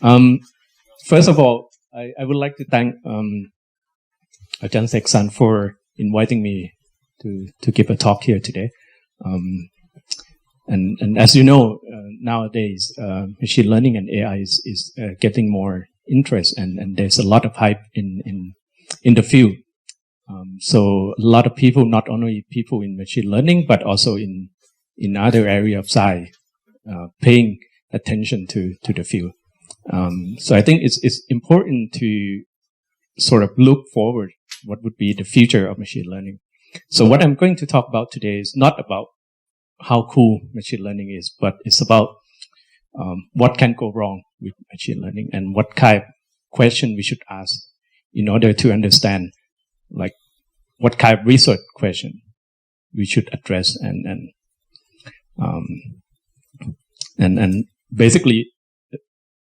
First of all, I would like to thank Ajahn Seksan for inviting me to give a talk here today. And as you know, nowadays, machine learning and AI is getting more interest, and there's a lot of hype in the field. So a lot of people, not only people in machine learning, but also in other area of science, paying attention to the field. So I think it's important to sort of look forward what would be the future of machine learning. So what I'm going to talk about today is not about how cool machine learning is, but it's about what can go wrong with machine learning and what kind of question we should ask in order to understand, like, what kind of research question we should address and basically,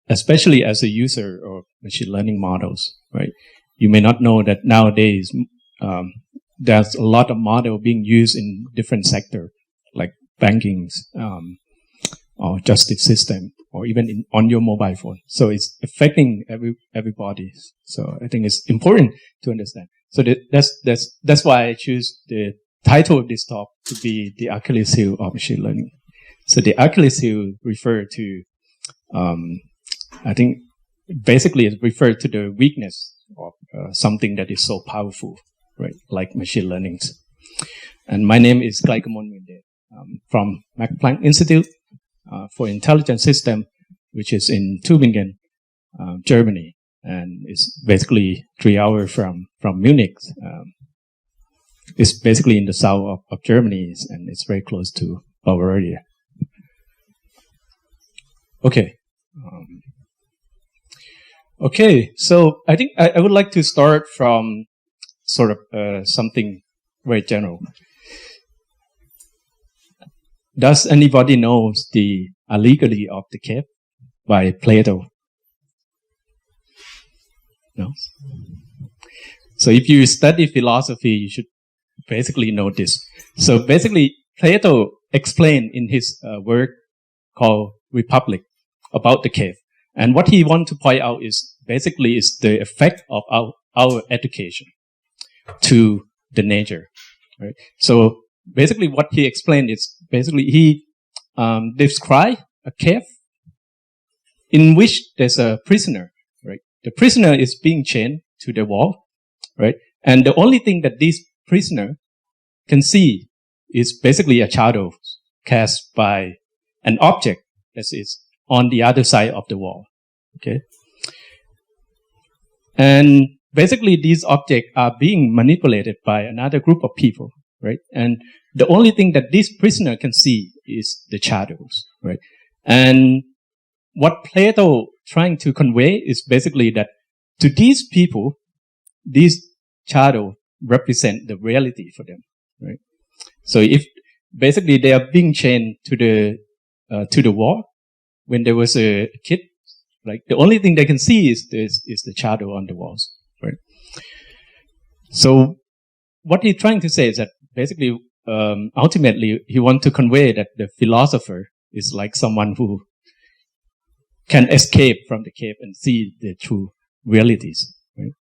especially as a user of machine learning models, right? You may not know that nowadays there's a lot of model being used in different sectors, like banking, or justice system, or even on your mobile phone. So it's affecting everybody. So I think it's important to understand. So that's why I choose the title of this talk to be the Achilles heel of machine learning. So the Achilles heel refer to, I think, basically it refers to the weakness of something that is so powerful, right? Like machine learning. And my name is Krikamol from Planck Institute for Intelligent System, which is in Tübingen, Germany, and it's basically 3 hours from Munich. It's basically in the south of Germany, and it's very close to Bavaria. Okay. Okay, so I think I would like to start from sort of something very general. Does anybody know the Allegory of the Cave by Plato? No? So if you study philosophy, you should basically know this. So basically, Plato explained in his work called Republic about the cave. And what he wants to point out is basically is the effect of our education to the nature. Right? So basically what he explained is basically he described a cave in which there's a prisoner. Right? The prisoner is being chained to the wall. Right? And the only thing that this prisoner can see is basically a shadow cast by an object that is on the other side of the wall. Okay. And basically these objects are being manipulated by another group of people, right? And the only thing that this prisoner can see is the shadows, right? And what Plato trying to convey is basically that to these people, these shadows represent the reality for them, right? So if basically they are being chained to the wall, when there was a kid, like the only thing they can see is the shadow on the walls, right? So what he's trying to say is that basically, ultimately, he wants to convey that the philosopher is like someone who can escape from the cave and see the true realities, right?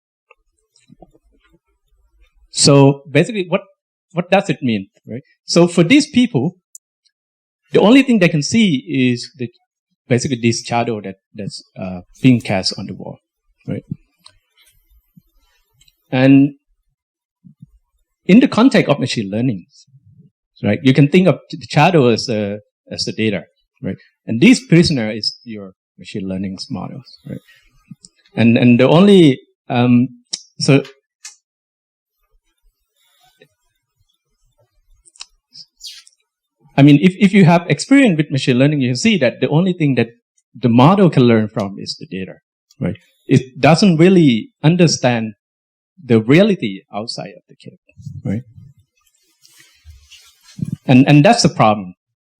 So basically, what does it mean, right? So for these people, the only thing they can see is basically this shadow that's being cast on the wall, right? And in the context of machine learning, right, you can think of the shadow as the data, right? And this prisoner is your machine learning models, right? And the only so I mean, if you have experience with machine learning, you can see that the only thing that the model can learn from is the data, right? It doesn't really understand the reality outside of the cave, right? And that's the problem,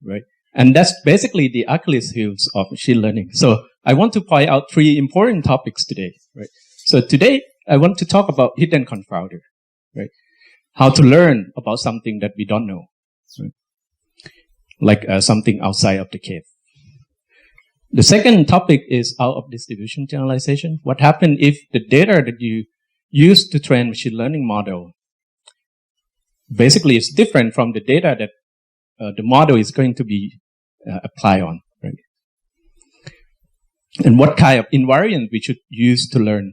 right? And that's basically the Achilles heels of machine learning. So I want to point out 3 important topics today, right? So today I want to talk about hidden confounder, right? How to learn about something that we don't know, right? Like something outside of the cave. The second topic is out of distribution generalization. What happens if the data that you use to train machine learning model basically is different from the data that the model is going to be applied on, right? And what kind of invariant we should use to learn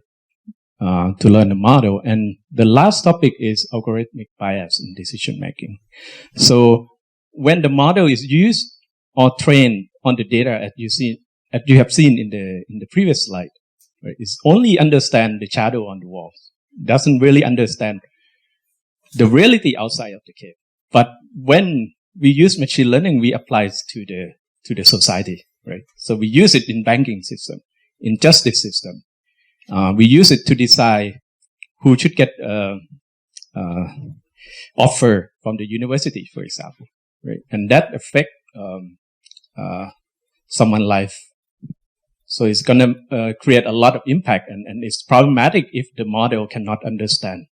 the model. And the last topic is algorithmic bias in decision making. So when the model is used or trained on the data as you have seen in the previous slide, right? It's only understand the shadow on the walls. Doesn't really understand the reality outside of the cave. But when we use machine learning, we apply it to the society, right? So we use it in banking system, in justice system. We use it to decide who should get offer from the university, for example, right? And that affect someone's life. So it's going to create a lot of impact, and it's problematic if the model cannot understand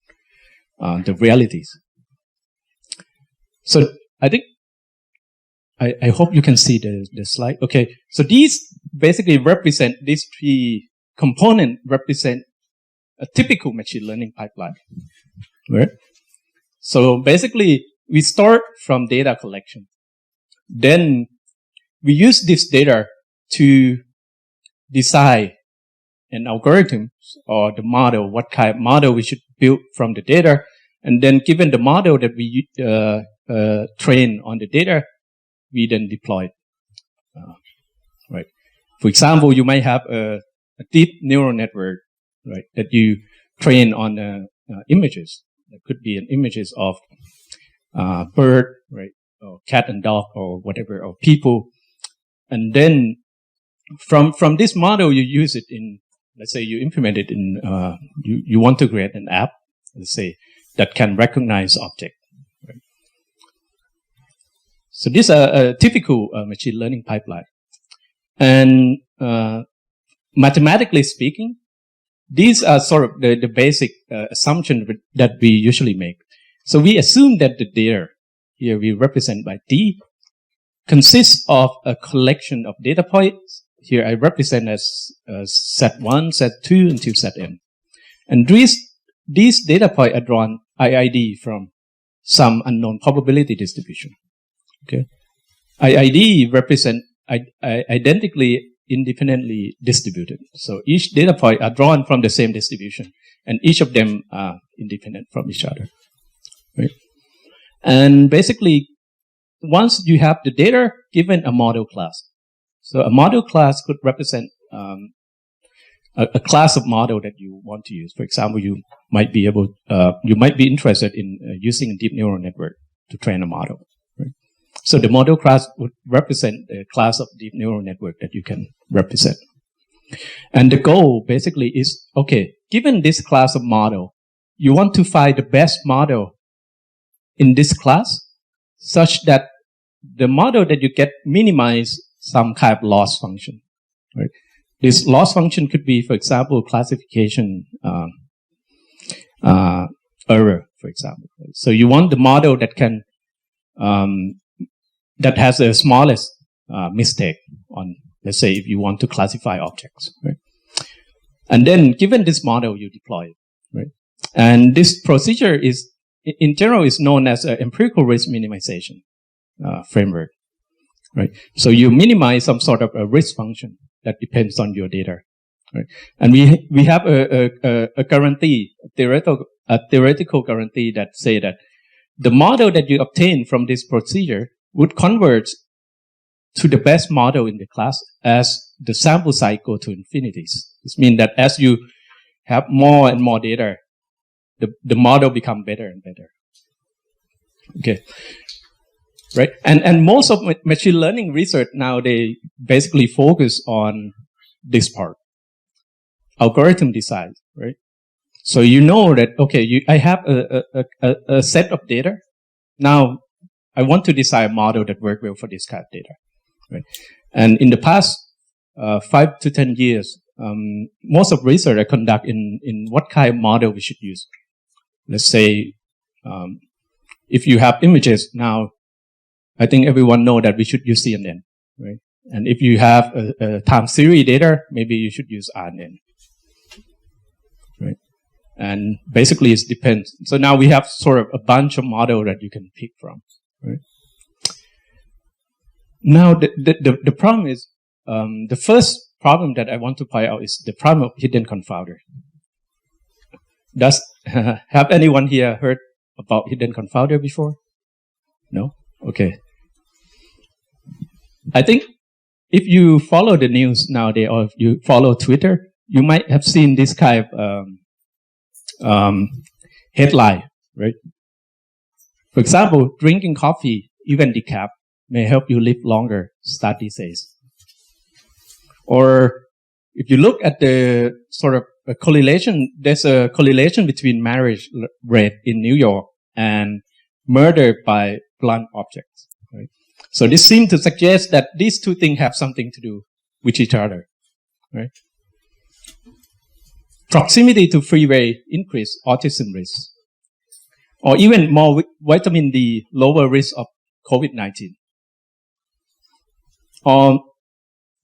the realities. So I think I hope you can see the slide. Okay, so these basically represent, these three components represent a typical machine learning pipeline, right? So basically, we start from data collection. Then we use this data to decide an algorithm or the model, what kind of model we should build from the data. And then given the model that we train on the data, we then deploy it. Right. For example, you might have a deep neural network, right, that you train on images. That could be an images of bird, right, or cat and dog, or whatever, or people. And then from this model, you use it in, let's say you implement it in, you want to create an app, let's say, that can recognize object. Right? So this is a typical machine learning pipeline. And mathematically speaking, these are sort of the basic assumption that we usually make. So we assume that the data, here we represent by D, consists of a collection of data points. Here I represent as set 1, set 2, until set n. And these data points are drawn IID from some unknown probability distribution. Okay, IID represent identically independently distributed. So each data point are drawn from the same distribution, and each of them are independent from each other. Right? And basically, once you have the data given a model class, so a model class could represent a class of model that you want to use. For example, you might be interested in using a deep neural network to train a model. Right? So the model class would represent a class of deep neural network that you can represent. And the goal basically is, okay, given this class of model, you want to find the best model in this class such that the model that you get minimize some kind of loss function. Right? This loss function could be, for example, classification error, for example. So you want the model that can that has the smallest mistake on, let's say, if you want to classify objects. Right? And then, given this model, you deploy it. Right? And this procedure is, in general, is known as an empirical risk minimization framework. Right? So you minimize some sort of a risk function that depends on your data. Right? And we have a guarantee, a theoretical guarantee that say that the model that you obtain from this procedure would converge to the best model in the class as the sample size go to infinities. This means that as you have more and more data, the model become better and better. Okay. Right? And most of machine learning research now, they basically focus on this part. Algorithm design, right? So you know that, okay, I have a set of data. Now, I want to design a model that works well for this kind of data. Right? And in the past 5 to 10 years, most of research I conduct in what kind of model we should use. Let's say, if you have images now, I think everyone know that we should use CNN, right? And if you have a time series data, maybe you should use RNN. Right? And basically it depends. So now we have sort of a bunch of models that you can pick from. Right? Now the problem is, the first problem that I want to point out is the problem of hidden confounder. Have anyone here heard about hidden confounder before? No? Okay. I think if you follow the news nowadays, or if you follow Twitter, you might have seen this kind of headline, right? For example, drinking coffee, even decaf, may help you live longer, study says. Or if you look at the sort of a correlation, there's a correlation between marriage rate in New York and murder by blunt objects. Right? So this seems to suggest that these two things have something to do with each other. Right? Proximity to freeway increase autism risk. Or even more vitamin D, lower risk of COVID-19.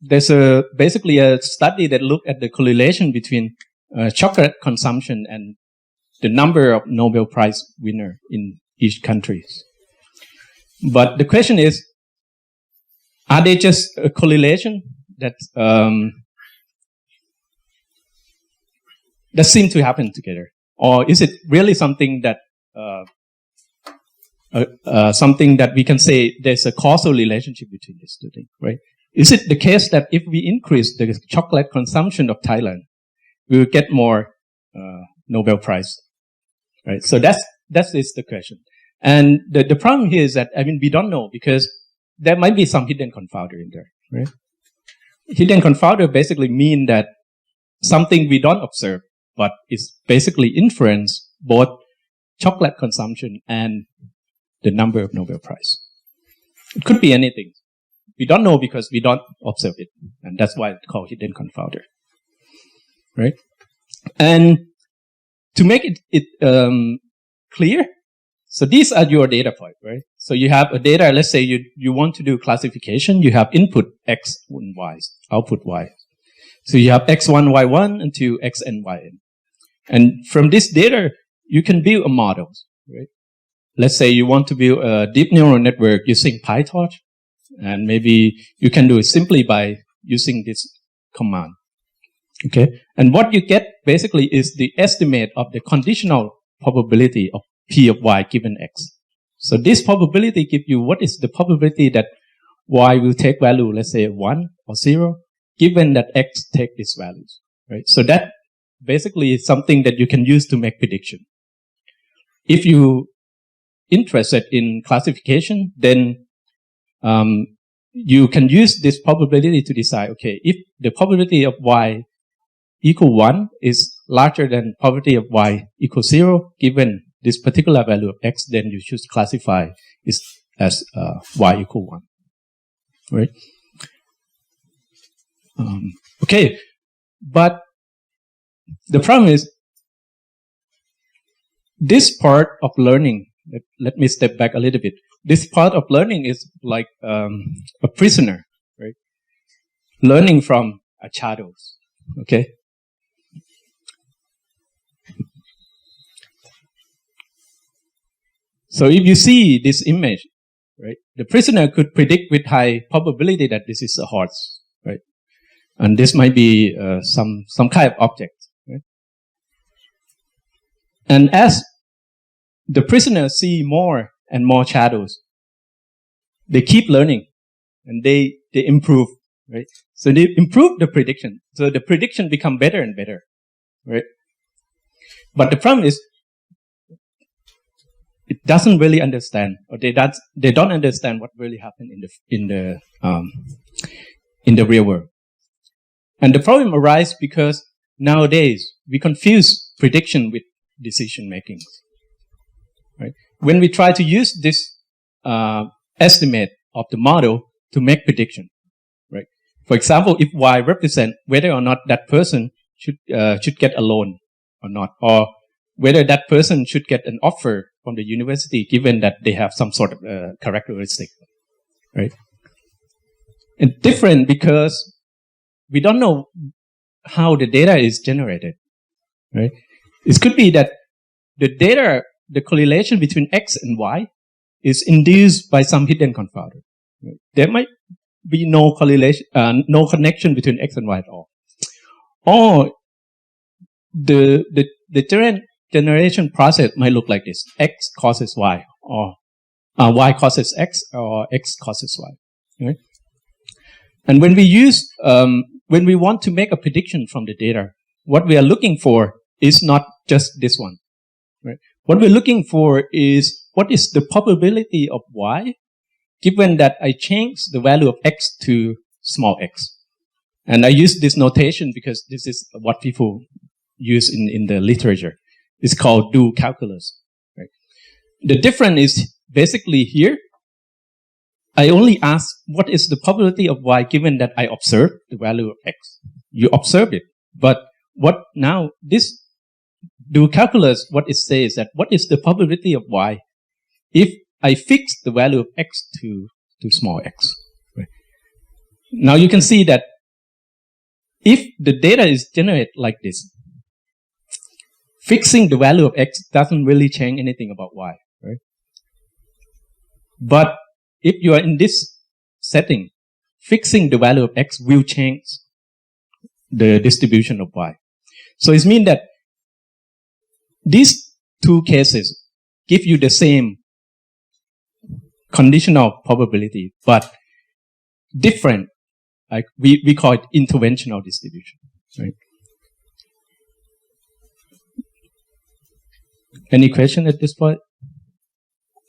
There's basically a study that looked at the correlation between chocolate consumption and the number of Nobel Prize winners in each country. But the question is, are they just a correlation that seem to happen together? Or is it really something that we can say there's a causal relationship between these two things, right? Is it the case that if we increase the chocolate consumption of Thailand, we will get more Nobel Prize, right? So that is the question. And the problem here is that, we don't know, because there might be some hidden confounder in there, right? Hidden confounder basically mean that something we don't observe, but it's basically influence both chocolate consumption and the number of Nobel Prize. It could be anything. We don't know because we don't observe it. And that's why it's called hidden confounder. Right? And to make it clear, so these are your data points, right? So you have a data, let's say you want to do classification, you have input X and Y, output Y. So you have X1, Y1 until Xn, Yn. And from this data, you can build a model, right? Let's say you want to build a deep neural network using PyTorch, and maybe you can do it simply by using this command. Okay? And what you get basically is the estimate of the conditional probability of P of Y given X. So this probability gives you what is the probability that Y will take value, let's say 1 or 0, given that X take these values. Right? So that basically is something that you can use to make prediction. If you interested in classification, then you can use this probability to decide, okay, if the probability of Y equal 1 is larger than probability of Y equal 0, given this particular value of X, then you should classify it as Y equal 1. Right? Okay, but the problem is this part of learning. Let me step back a little bit. This part of learning is like a prisoner, right? Learning from Achiles, okay? So if you see this image, right, the prisoner could predict with high probability that this is a horse, right? And this might be some kind of object, right? And as the prisoners see more and more shadows, they keep learning and they improve, right? So they improve the prediction. So the prediction become better and better, right? But the problem is, it doesn't really understand, or they don't understand what really happened in the real world. And the problem arises because nowadays we confuse prediction with decision making. Right? When we try to use this estimate of the model to make prediction, right? For example, if Y represent whether or not that person should get a loan or not, or whether that person should get an offer from the university given that they have some sort of characteristic, right? And different because we don't know how the data is generated, right? It could be that the data, the correlation between X and Y is induced by some hidden confounder. Right? There might be no correlation, no connection between X and Y at all. Or the generation process might look like this. X causes Y, or Y causes X, or X causes Y. Right? And when we want to make a prediction from the data, what we are looking for is not just this one. Right? What we're looking for is what is the probability of Y given that I change the value of X to small x. And I use this notation because this is what people use in the literature. It's called do calculus. Right? The difference is basically here, I only ask what is the probability of Y given that I observe the value of X. You observe it. But what now, this do calculus, what it says that what is the probability of Y if I fix the value of X to small x. Right? Now you can see that if the data is generated like this, fixing the value of X doesn't really change anything about Y. Right? But if you are in this setting, fixing the value of X will change the distribution of Y. So it means that these two cases give you the same conditional probability, but different. Like we call it interventional distribution. Right? Any question at this point?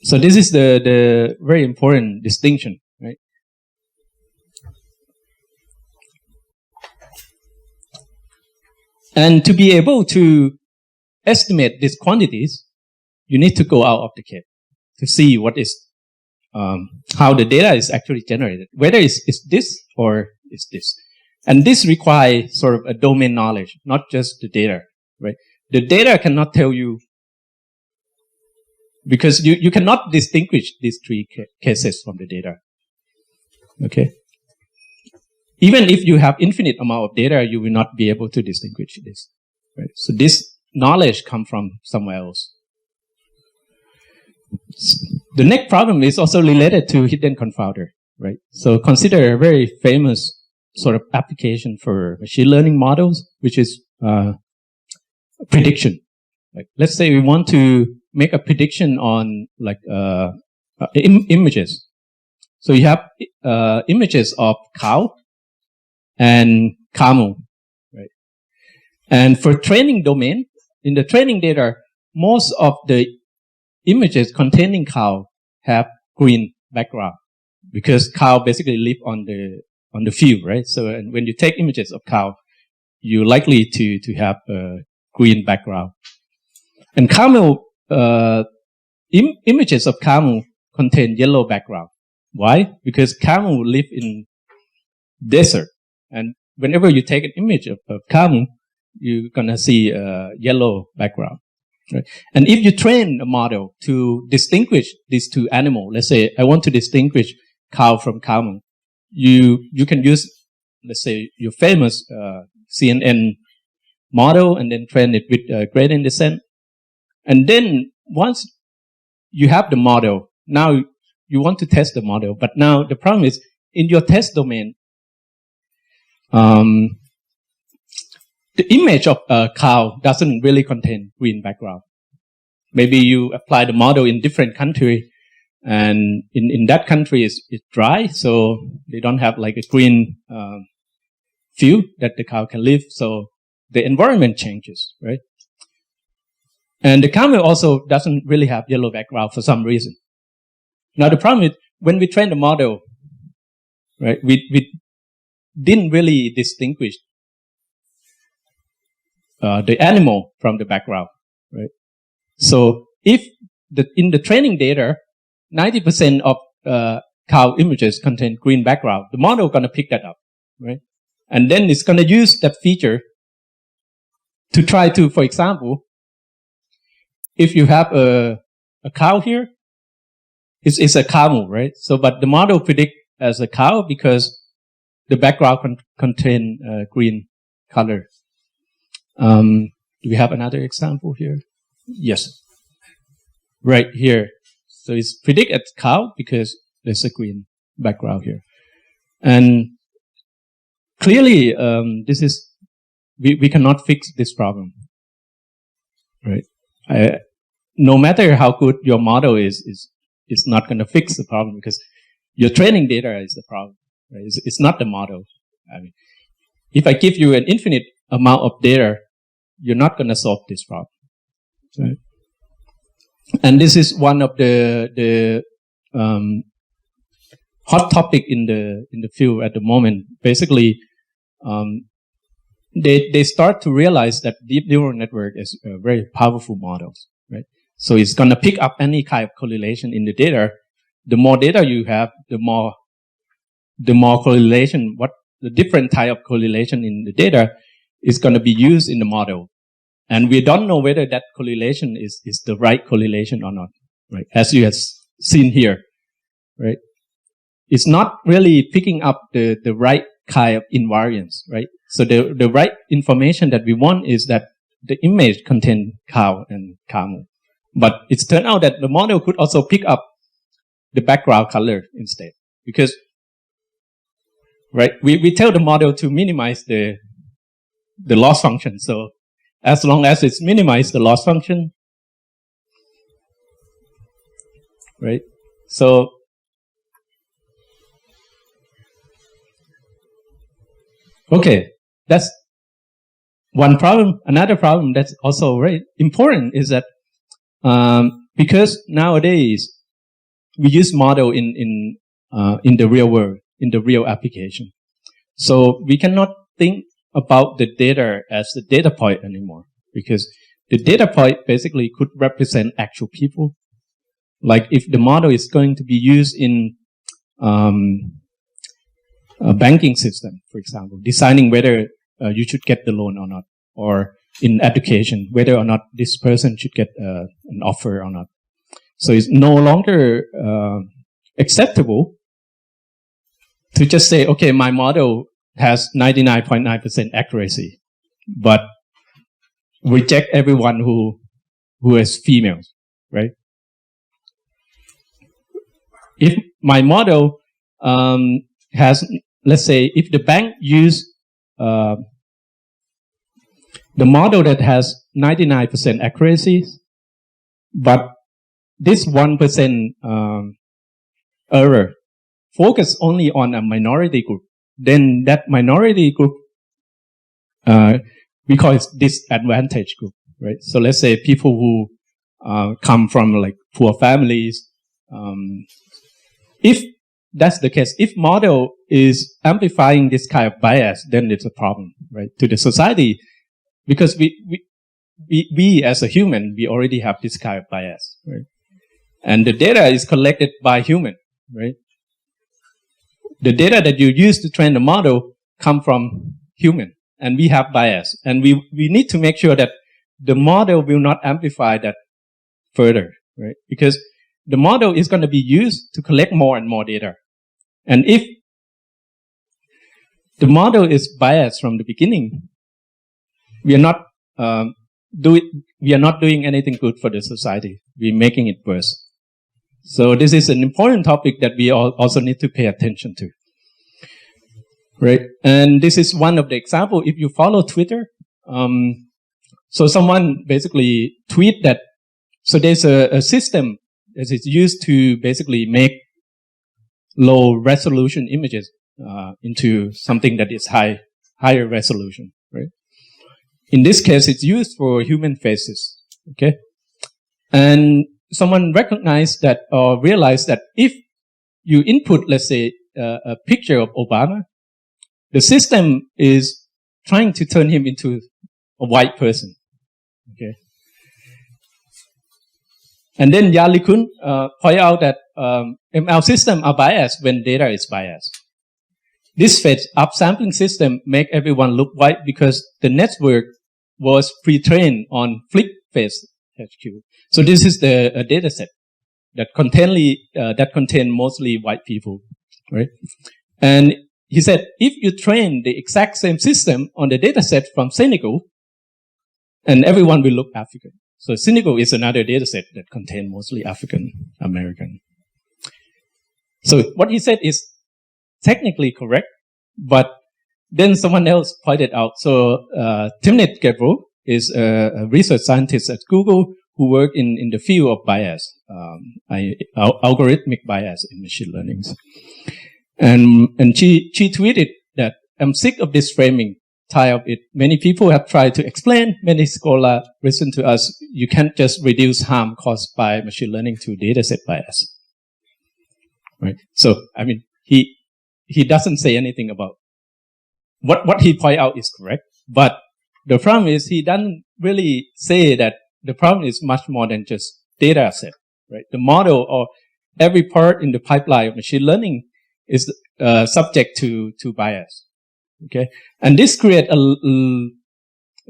So this is the very important distinction, right? And to be able to estimate these quantities, you need to go out of the cave to see what is how the data is actually generated, whether it's this or it's this. And this requires sort of a domain knowledge, not just the data, right? The data cannot tell you, because you cannot distinguish these three cases from the data. Okay? Even if you have infinite amount of data, you will not be able to distinguish this. Right? So this knowledge comes from somewhere else. The next problem is also related to hidden confounder, right? So consider a very famous sort of application for machine learning models, which is prediction. Like, let's say we want to make a prediction on like images. So you have images of cow and camel, right? And for training domain, in the training data, most of the images containing cow have green background because cow basically live on the field, right? So and when you take images of cow, you're likely to have a green background. And camel images of camel contain yellow background. Why? Because camel live in desert, and whenever you take an image of camel, you're gonna see a yellow background. Right? And if you train a model to distinguish these two animals, let's say I want to distinguish cow from camel, you can use, let's say, your famous CNN model and then train it with gradient descent. And then once you have the model, now you want to test the model. But now the problem is in your test domain, the image of a cow doesn't really contain green background. Maybe you apply the model in different country, and in that country it's dry, so they don't have like a green field that the cow can live. So the environment changes, right? And the camel also doesn't really have yellow background for some reason. Now the problem is when we train the model, right? We didn't really distinguish the animal from the background, right? So if in the training data, 90% of cow images contain green background, the model is going to pick that up, right? And then it's going to use that feature to try to, for example, if you have a cow here, it's a camel, right? So, but the model predict as a cow because the background contain green color. Do we have another example here? Yes. Right here. So it's predict at cow because there's a green background here. And clearly, this is, we cannot fix this problem. Right? No matter how good your model is not going to fix the problem because your training data is the problem. Right? It's not the model. I mean, if I give you an infinite amount of data, you're not going to solve this problem. Right? And this is one of the hot topic in the field at the moment. Basically, they start to realize that deep neural network is a very powerful model, right? So it's going to pick up any kind of correlation in the data. The more data you have, the more correlation, the different type of correlation in the data is going to be used in the model. And we don't know whether that correlation is the right correlation or not, right? As you have seen here, right? It's not really picking up the right kind of invariance, right? So the right information that we want is that the image contains cow and camel. But it's turned out that the model could also pick up the background color instead. Because, right, we tell the model to minimize the loss function. So as long as it's minimized the loss function, right? So okay, that's one problem. Another problem that's also very important is that because nowadays we use model in the real world, in the real application, so we cannot think about the data as the data point anymore, because the data point basically could represent actual people. Like if the model is going to be used in a banking system, for example, deciding whether you should get the loan or not, or in education, whether or not this person should get an offer or not. So it's no longer acceptable to just say, okay, my model has 99.9% accuracy, but reject everyone who is females, right? If my model has, let's say, if the bank use the model that has 99% accuracy, but this 1% error focus only on a minority group, then that minority group, we call it disadvantaged group, right? So let's say people who come from like poor families. If that's the case, if model is amplifying this kind of bias, then it's a problem, right, to the society, because we as a human, we already have this kind of bias, right? And the data is collected by human, right? The data that you use to train the model come from human, and we have bias. And we need to make sure that the model will not amplify that further, right? Because the model is going to be used to collect more and more data. And if the model is biased from the beginning, we are not doing anything good for the society. We're making it worse. So this is an important topic that we also need to pay attention to, right? And this is one of the examples. If you follow Twitter, so someone basically tweet that, so there's a system that is used to basically make low resolution images into something that is higher resolution, right? In this case, it's used for human faces, okay? And someone recognized that or realized that if you input, let's say, a picture of Obama, the system is trying to turn him into a white person, okay? And then Yalikun point out that ML systems are biased when data is biased. This fetch upsampling system make everyone look white because the network was pre-trained on flipped face HQ. So this is a data set that contain mostly white people, right? And he said, if you train the exact same system on the data set from Senegal, and everyone will look African. So Senegal is another data set that contains mostly African American. So what he said is technically correct, but then someone else pointed out. So Timnit Gebru is a research scientist at Google who work in the field of bias, algorithmic bias in machine learning. And she tweeted that I'm sick of this framing, tired of it. Many people have tried to explain, many scholars listen to us. You can't just reduce harm caused by machine learning to dataset bias. Right? So, I mean, he doesn't say anything about what he point out is correct, but the problem is he doesn't really say that the problem is much more than just data set, right? The model or every part in the pipeline of machine learning is subject to bias. Okay, and this creates a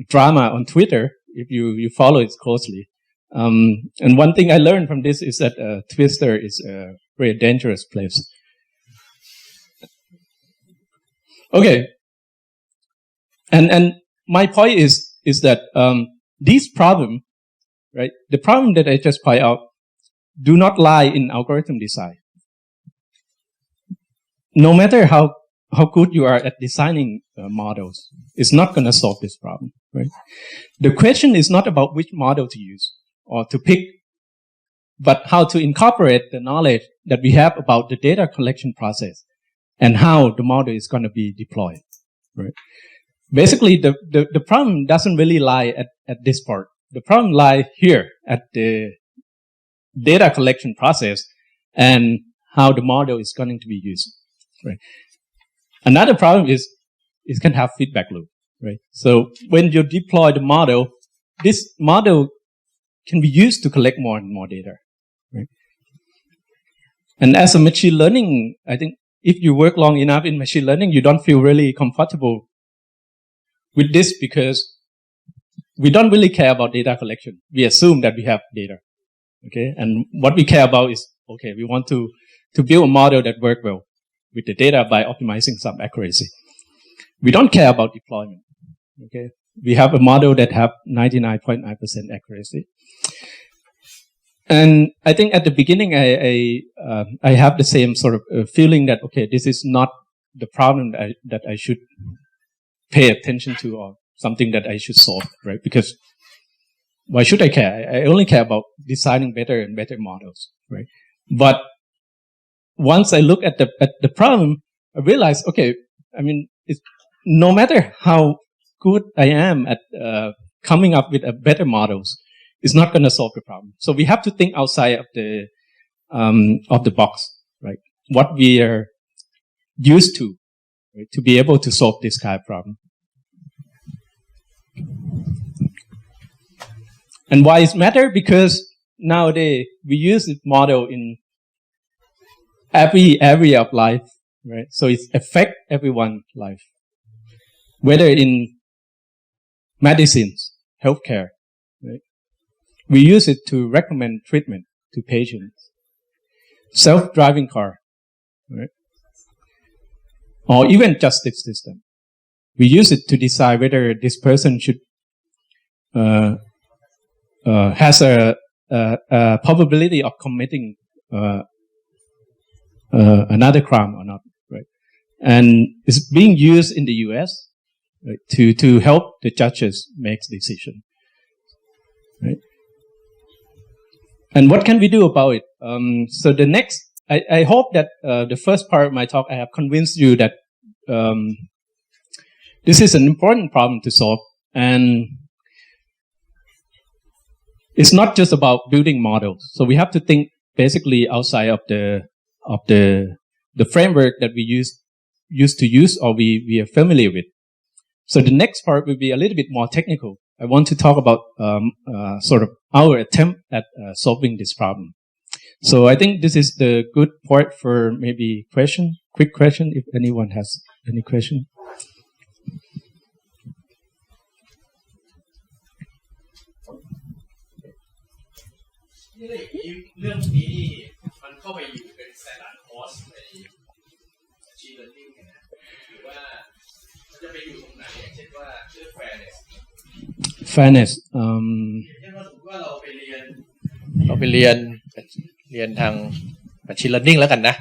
drama on Twitter if you follow it closely. And one thing I learned from this is that Twitter is a very dangerous place. Okay, and my point is that these problem, right? The problem that I just point out do not lie in algorithm design. No matter how good you are at designing models, it's not going to solve this problem, right? The question is not about which model to use or to pick, but how to incorporate the knowledge that we have about the data collection process and how the model is going to be deployed, right? Basically, the problem doesn't really lie at this part. The problem lies here at the data collection process and how the model is going to be used, right? Another problem is it can have feedback loop, right? So when you deploy the model, this model can be used to collect more and more data, right? And as a machine learning, I think if you work long enough in machine learning, you don't feel really comfortable with this because we don't really care about data collection. We assume that we have data, okay? And what we care about is, okay, we want to build a model that works well with the data by optimizing some accuracy. We don't care about deployment, okay? We have a model that have 99.9% accuracy. And I think at the beginning, I have the same sort of feeling that, okay, this is not the problem that I should pay attention to or something that I should solve, right? Because why should I care? I only care about designing better and better models, right? But once I look at the problem, I realize, okay, I mean, no matter how good I am at coming up with better models, it's not going to solve the problem. So we have to think outside of the box, right? What we are used to, right, to be able to solve this kind of problem. And why it matters? Because nowadays we use this model in every area of life, right? So it affects everyone's life, whether in medicines, healthcare, right? We use it to recommend treatment to patients. Self-driving car, right? Or even justice system. We use it to decide whether this person should has a probability of committing another crime or not, right? And it's being used in the U.S. right, to help the judges make decisions, right? And what can we do about it? So the next, I hope that the first part of my talk I have convinced you that this is an important problem to solve, and it's not just about building models. So we have to think basically outside of the framework that we used to use or we are familiar with. So the next part will be a little bit more technical. I want to talk about sort of our attempt at solving this problem. So I think this is the good part for maybe quick question, if anyone has any question. นี่เลยเรื่องนี้มันเข้าไปอยู่เป็นสแตนดาร์ดคอร์สใน Machine Learning นะ ว่ามันจะไปอยู่ตรงไหนอย่างเช่นว่าเรื่อง fairness fairness อย่างเช่นว่าสมมติว่าเราไปเรียนทาง machine learning แล้วกันนะ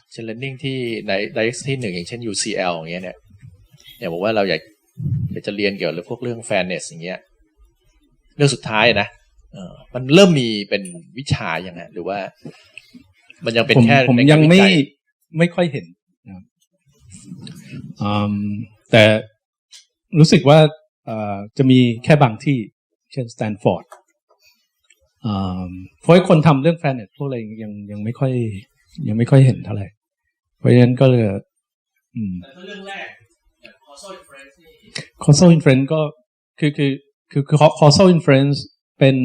machine learning ที่ใน direct ที่1อย่างเช่น UCL อย่างเงี้ยเนี่ยบอกว่าเราอยากจะเรียนเกี่ยวกับพวกเรื่อง fairness อย่างเงี้ยเรื่องสุดท้ายนะมันเริ่มมีเป็นวิชาอย่างไงหรือว่ามันยังเป็นแค่ผมยังไม่ค่อยเห็นนะครับแต่รู้สึกว่าจะมีแค่บางที่เช่นสแตนฟอร์ดเพราะคนทำเรื่อง fairness พวกอะไรยังไม่ค่อยเห็นเท่าไหร่เพราะฉะนั้นก็เลยแต่เรื่องแรก causal inference นี่ causal inference ก็คือ causal inference เป็น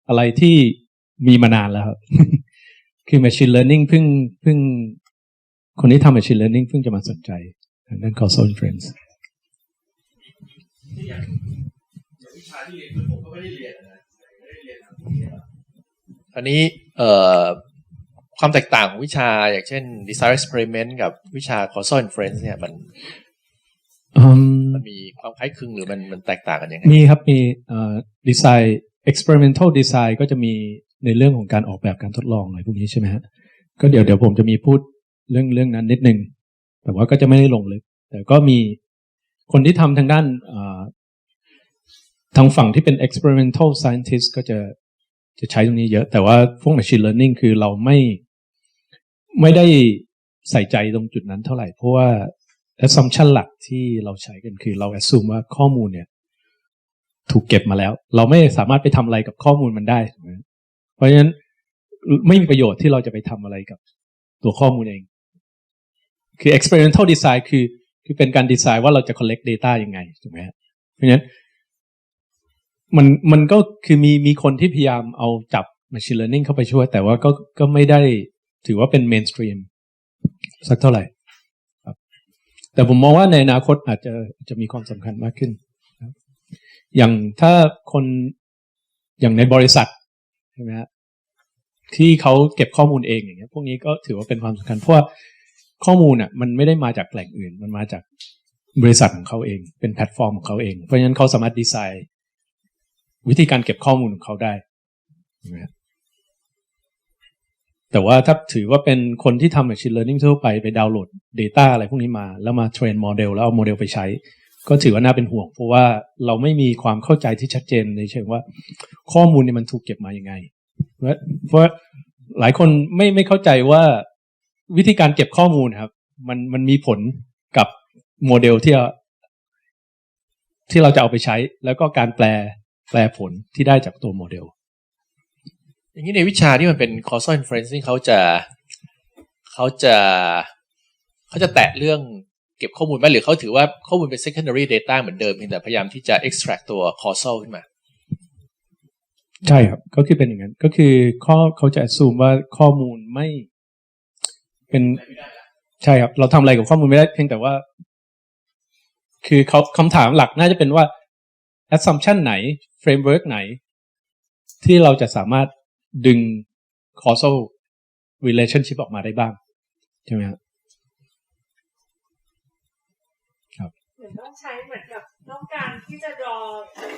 อะไรที่มีมานานแล้วครับ คือ machine learning เพิ่งคนที่ทำ machine learning เพิ่งจะมาสนใจทางด้าน causal inference ที่อย่างวิชาที่เรียนผมก็ไม่ได้เรียนนะไม่ได้เรียนอันนี้ความแตกต่างของวิชาอย่างเช่น design experiment กับวิชา causal inference เนี่ยมันมีความคล้ายคลึงหรือมันแตกต่างกันยังไงมีครับมีdesign experimental design ก็จะมีในเรื่องของการออกแบบการทดลองอะไรพวกนี้ใช่ไหมฮะก็เดี๋ยวผมจะมีพูดเรื่องนั้นนิดนึงแต่ว่าก็จะไม่ได้ลงลึกแต่ก็มีคนที่ทำทางด้านทางฝั่งที่เป็น experimental scientist ก็จะใช้ตรงนี้เยอะแต่ว่าพวก machine learning คือเราไม่ได้ใส่ใจตรงจุดนั้นเท่าไหร่เพราะว่า assumption หลักที่เราใช้กันคือเรา assume ว่าข้อมูลเนี่ยถูกเก็บมาแล้วเราไม่สามารถไปทำอะไรกับข้อมูลมันได้เพราะฉะนั้นไม่มีประโยชน์ที่เราจะไปทำอะไรกับตัวข้อมูลเองคือ experimental design คือเป็นการดีไซน์ว่าเราจะ collect data ยังไงถูกไหมเพราะฉะนั้นมันก็คือมีคนที่พยายามเอาจับ machine learning เข้าไปช่วยแต่ว่าก็ไม่ได้ถือว่าเป็น mainstream สักเท่าไหร่ครับแต่ผมมองว่าในอนาคตอาจจะมีความสำคัญมากขึ้นครับอย่างถ้าคนอย่างในบริษัทใช่ไหมฮะที่เขาเก็บข้อมูลเองอย่างเงี้ยพวกนี้ก็ถือว่าเป็นความสำคัญเพราะว่าข้อมูลอ่ะมันไม่ได้มาจากแหล่งอื่นมันมาจากบริษัทของเขาเองเป็นแพลตฟอร์มของเขาเองเพราะฉะนั้นเขาสามารถดีไซน์วิธีการเก็บข้อมูลของเขาได้นะแต่ว่าถ้าถือว่าเป็นคนที่ทำ machine learning ทั่วไปดาวน์โหลด data อะไรพวกนี้มาแล้วมาเทรนโมเดลแล้วเอาโมเดลไปใช้ก็ถือว่าน่าเป็นห่วงเพราะว่าเราไม่มีความเข้าใจที่ชัดเจนในเชิงว่าข้อมูลเนี่ยมันถูกเก็บมายังไงเพราะหลายคนไม่เข้าใจว่าวิธีการเก็บข้อมูลครับมันมีผลกับโมเดลที่เราจะเอาไปใช้แล้วก็การแปลผลที่ได้จากตัวโมเดลอย่างนี้ในวิชาที่มันเป็น causal inference นี่เขาจะแตะเรื่องเก็บข้อมูลไหมหรือเขาถือว่าข้อมูลเป็น secondary data เหมือนเดิมเพียงแต่พยายามที่จะ extract ตัว causal ขึ้นมาใช่ครับก็คือเป็นอย่างนั้นก็คือเขาจะ assume ว่าข้อมูลไม่เป็นใช่ครับเราทำอะไรกับข้อมูลไม่ได้เพียงแต่ว่าคือคำถามหลักน่าจะเป็นว่า assumption ไหน framework ไหนที่เราจะสามารถดึง causal relationship ออกมาได้บ้างใช่ไหมครับเหมือนต้องใช้เหมือนกับต้องการที่จะ draw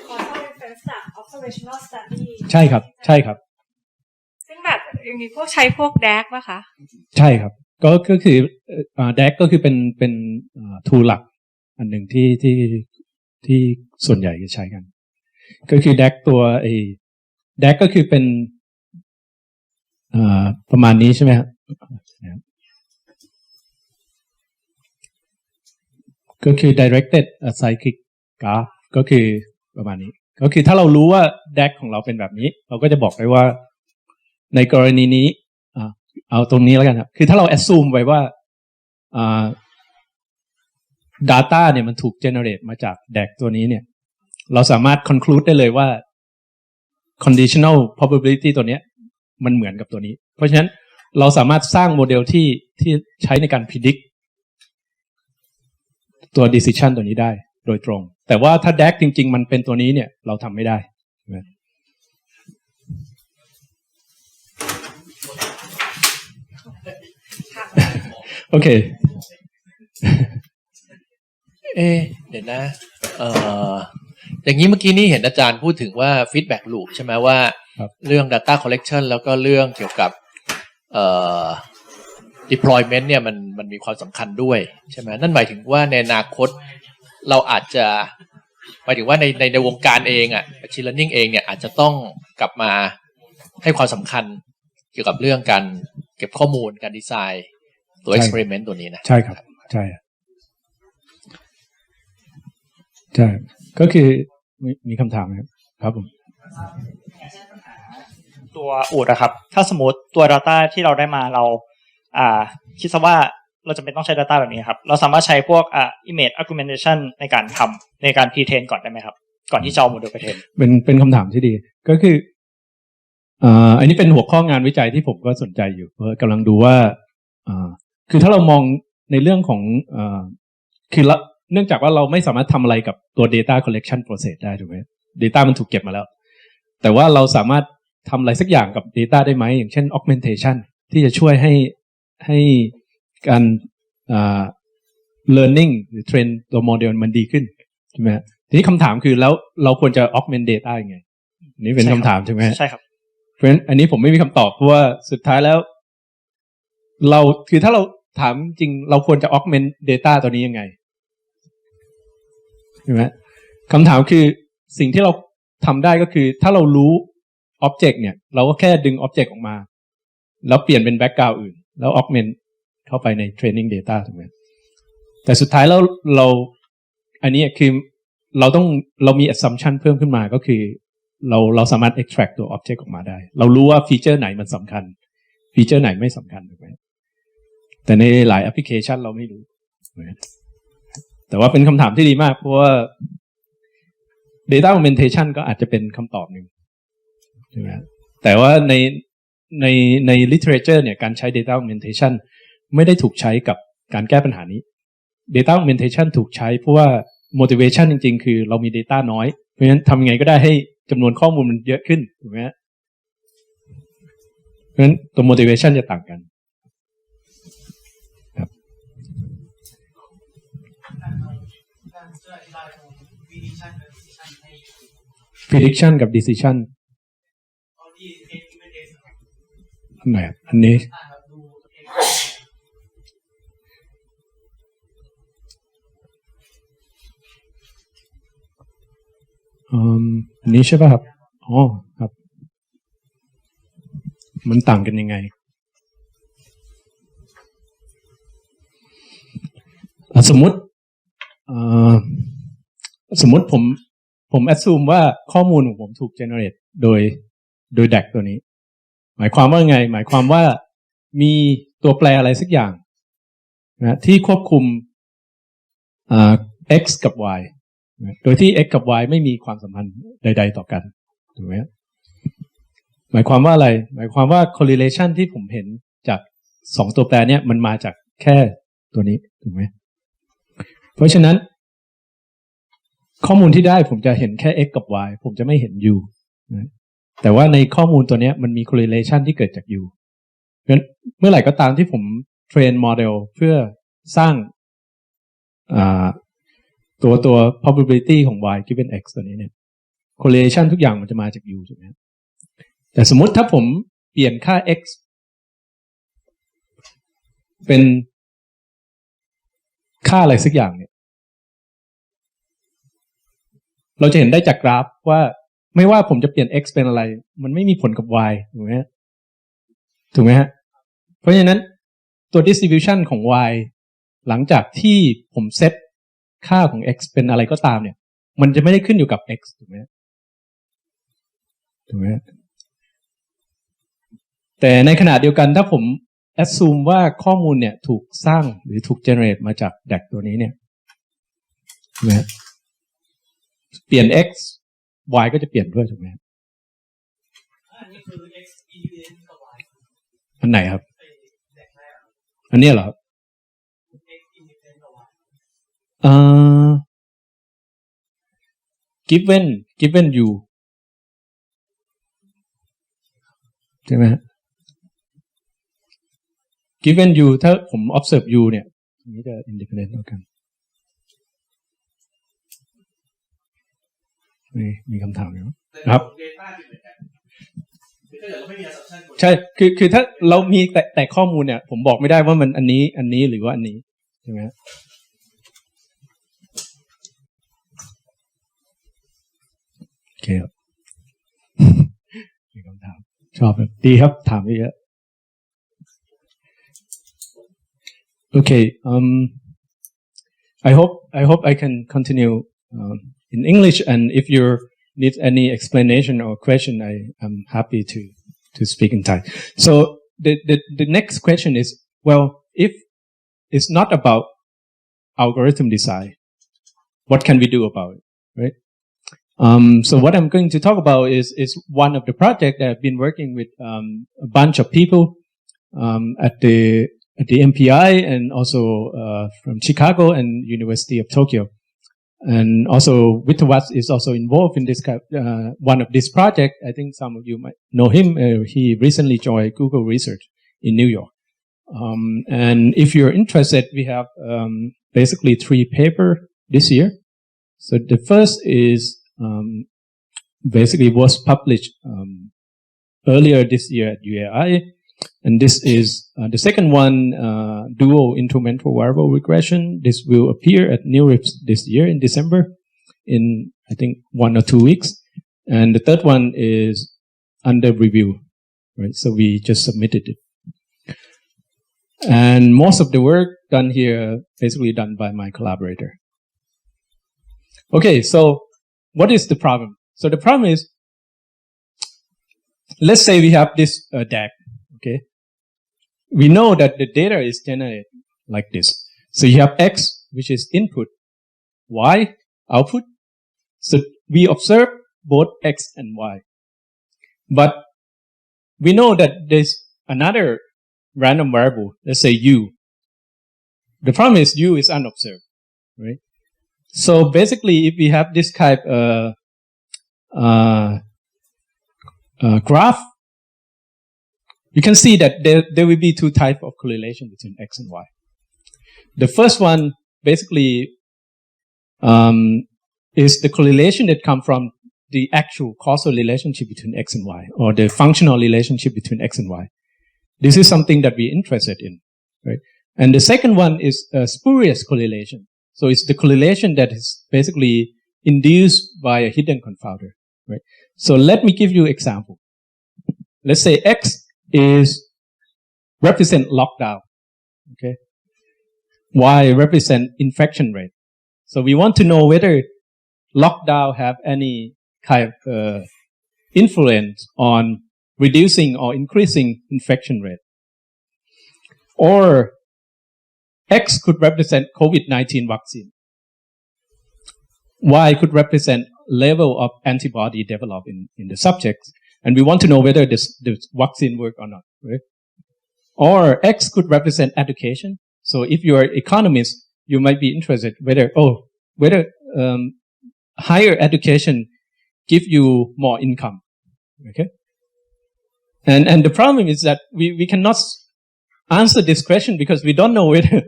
causal inference จาก observational study ใช่ครับใช่ครับซึ่งแบบยังมีพวกใช้พวก DAG ป่ะคะใช่ครับก็คือDAG ก็คือเป็น tool หลักอันหนึ่งที่ส่วนใหญ่จะใช้กันก็คือ DAG ตัวDAG ก็คือเป็นประมาณนี้ใช่ไหมครับก็คือ directed acyclic graph ก็คือประมาณนี้ก็คือถ้าเรารู้ว่า DAG ของเราเป็นแบบนี้เราก็จะบอกได้ว่าในกรณีนี้เอาตรงนี้แล้วกันครับคือถ้าเรา assume ไว้ว่าdata เนี่ยมันถูก generate มาจาก DAG ตัวนี้เนี่ยเราสามารถ conclude ได้เลยว่า conditional probability ตัวเนี้ยมันเหมือนกับตัวนี้เพราะฉะนั้นเราสามารถสร้างโมเดลที่ใช้ในการ predict ตัว decision ตัวนี้ได้โดยตรงแต่ว่าถ้า DAG จริงๆมันเป็นตัวนี้เนี่ยเราทำไม่ได้โอเค เดี๋ยวนะอย่างนี้เมื่อกี้นี้เห็นอาจารย์พูดถึงว่า feedback loop ใช่ไหมว่าเรื่อง data collection แล้วก็เรื่องเกี่ยวกับdeployment เนี่ยมันมีความสำคัญด้วยใช่ไหมนั่นหมายถึงว่าในอนาคตเราอาจจะหมายถึงว่าในวงการเองmachine learning เองเนี่ยอาจจะต้องกลับมาให้ความสำคัญเกี่ยวกับเรื่องการเก็บข้อมูลการดีไซน์ตัว experiment ตัวนี้นะใช่ครับใช่ใช่ก็คือมีคำถามครับผมตัวอูดครับถ้าสมมติตัว data ที่เราได้มาเราคิดซะว่าเราจำเป็นต้องใช้ data แบบนี้ครับเราสามารถใช้พวกimage augmentation ในการทำในการ pre-train ก่อนได้ไหมครับก่อนที่จะเอาโมเดลไปเทรนเป็นคำถามที่ดีก็คืออันนี้เป็นหัวข้องานวิจัยที่ผมก็สนใจอยู่เพราะกำลังดูว่าคือถ้าเรามองในเรื่องของคือเนื่องจากว่าเราไม่สามารถทำอะไรกับตัว data collection process ได้ถูกไหม data มันถูกเก็บมาแล้วแต่ว่าเราสามารถทำอะไรสักอย่างกับ data ได้ไหมอย่างเช่น augmentation ที่จะช่วยให้การlearning หรือ train ตัวโมเดลมันดีขึ้นใช่ไหมทีนี้คำถามคือแล้วเราควรจะ augment data ยังไงนี่เป็นคำถามใช่ไหมใช่ครับเพราะฉะนั้นอันนี้ผมไม่มีคำตอบเพราะว่าสุดท้ายแล้วเราคือถ้าเราถามจริงเราควรจะ augment data ตัวนี้ยังไงใช่ไหมคำถามคือสิ่งที่เราทำได้ก็คือถ้าเรารู้ object เนี่ยเราก็แค่ดึง object ออกมาแล้วเปลี่ยนเป็น background อื่นแล้ว augment เข้าไปใน training data ถูกไหมแต่สุดท้ายแล้วอันนี้คือเรามี assumption เพิ่มขึ้นมาก็คือเราสามารถ extract ตัว object ออกมาได้เรารู้ว่าฟีเจอร์ไหนมันสำคัญฟีเจอร์ไหนไม่สำคัญถูกไหมแต่ในหลายแอปพลิเคชันเราไม่รู้แต่ว่าเป็นคำถามที่ดีมากเพราะว่า data augmentation ก็อาจจะเป็นคำตอบหนึ่งใช่ไหมแต่ว่าใน literature เนี่ยการใช้ data augmentation ไม่ได้ถูกใช้กับการแก้ปัญหานี้ data augmentation ถูกใช้เพราะว่า motivation จริงๆคือเรามี data น้อยเพราะฉะนั้นทำยังไงก็ได้ให้จำนวนข้อมูลมันเยอะขึ้นถูกไหมเพราะฉะนั้นตัว motivation จะต่างกันครับ prediction กับ decision อันไหนอันนี้อันนี้ใช่ป่ะครับอ๋อครับมันต่างกันยังไงสมมติผม assume ว่าข้อมูลของผมถูก generate โดย DAG ตัวนี้หมายความว่าไงหมายความว่ามีตัวแปรอะไรสักอย่างนะที่ควบคุมx กับ y โดยที่ x กับ y ไม่มีความสัมพันธ์ใดๆต่อกันถูกไหมหมายความว่าอะไรหมายความว่า correlation ที่ผมเห็นจาก2ตัวแปรเนี้ยมันมาจากแค่ตัวนี้ถูกไหมเพราะฉะนั้นข้อมูลที่ได้ผมจะเห็นแค่ x กับ y ผมจะไม่เห็น u นะแต่ว่าในข้อมูลตัวนี้มันมี correlation ที่เกิดจาก u เพราะฉะนั้นเมื่อไหร่ก็ตามที่ผมเทรนโมเดลเพื่อสร้างตัว probability ของ y given x ตัวนี้เนี่ย correlation ทุกอย่างมันจะมาจาก u ถูกไหมแต่สมมติถ้าผมเปลี่ยนค่า x เป็นค่าอะไรสักอย่างเนี่ยเราจะเห็นได้จากกราฟว่าไม่ว่าผมจะเปลี่ยน x เป็นอะไรมันไม่มีผลกับ y ถูกไหมฮะเพราะฉะนั้นตัว distribution ของ y หลังจากที่ผมเซตค่าของ x เป็นอะไรก็ตามเนี่ยมันจะไม่ได้ขึ้นอยู่กับ x ถูกไหมแต่ในขณะเดียวกันถ้าผม assume ว่าข้อมูลเนี่ยถูกสร้างหรือถูก generate มาจาก DAG ตัวนี้เนี่ยถูกไหมเปลี่ยน x y ก็จะเปลี่ยนด้วยถูกไหมอันนี้คือ x independent กับ y อันไหนครับอันนี้เหรอ x independent กับ y given u ใช่ไหม given u ถ้าผม observe u เนี่ยอันนี้จะ independent เท่ากัน มีคำถามอยู่ แต่ ครับ data ที่เหมือนกันคือถ้าเกิดเราไม่มี assumption บน ใช่คือถ้าเรามีแต่ข้อมูลเนี่ยผมบอกไม่ได้ว่ามันอันนี้หรือว่าอันนี้ใช่ไหมโอเคครับ มีคำถามชอบครับดีครับถามเยอะ Okay, I hope I can continue in English, and if you need any explanation or question, I'm happy to speak in Thai. So the next question is, well, if it's not about algorithm design, what can we do about it, right? So what I'm going to talk about is one of the projects that I've been working with a bunch of people at the MPI and also from Chicago and University of Tokyo. And also Wittowatz is also involved in this one of this project. I think some of you might know him. He recently joined Google Research in New York. And if you're interested, we have basically 3 papers this year. So the first is basically was published earlier this year at UAI. And this is the second one, dual instrumental variable regression. This will appear at NeurIPS this year in December, in I think 1 or 2 weeks. And the third one is under review, right? So we just submitted it. And most of the work done here, basically done by my collaborator. Okay, so what is the problem? So the problem is, let's say we have this DAG. Okay, we know that the data is generated like this. So you have X, which is input, Y, output. So we observe both X and Y. But we know that there's another random variable, let's say U. The problem is U is unobserved, right? So basically, if we have this type graph, you can see that there will be 2 types of correlation between X and Y. The first one basically is the correlation that comes from the actual causal relationship between X and Y, or the functional relationship between X and Y. This is something that we're interested in, right? And the second one is a spurious correlation. So it's the correlation that is basically induced by a hidden confounder, right? So let me give you an example. Let's say X is represent lockdown, okay? Y represent infection rate. So we want to know whether lockdown have any kind of influence on reducing or increasing infection rate. Or X could represent COVID-19 vaccine. Y could represent level of antibody developed in the subjects. And we want to know whether this vaccine work or not, right? Or X could represent education. So if you are an economist, you might be interested whether higher education give you more income, okay? And the problem is that we cannot answer this question because we don't know whether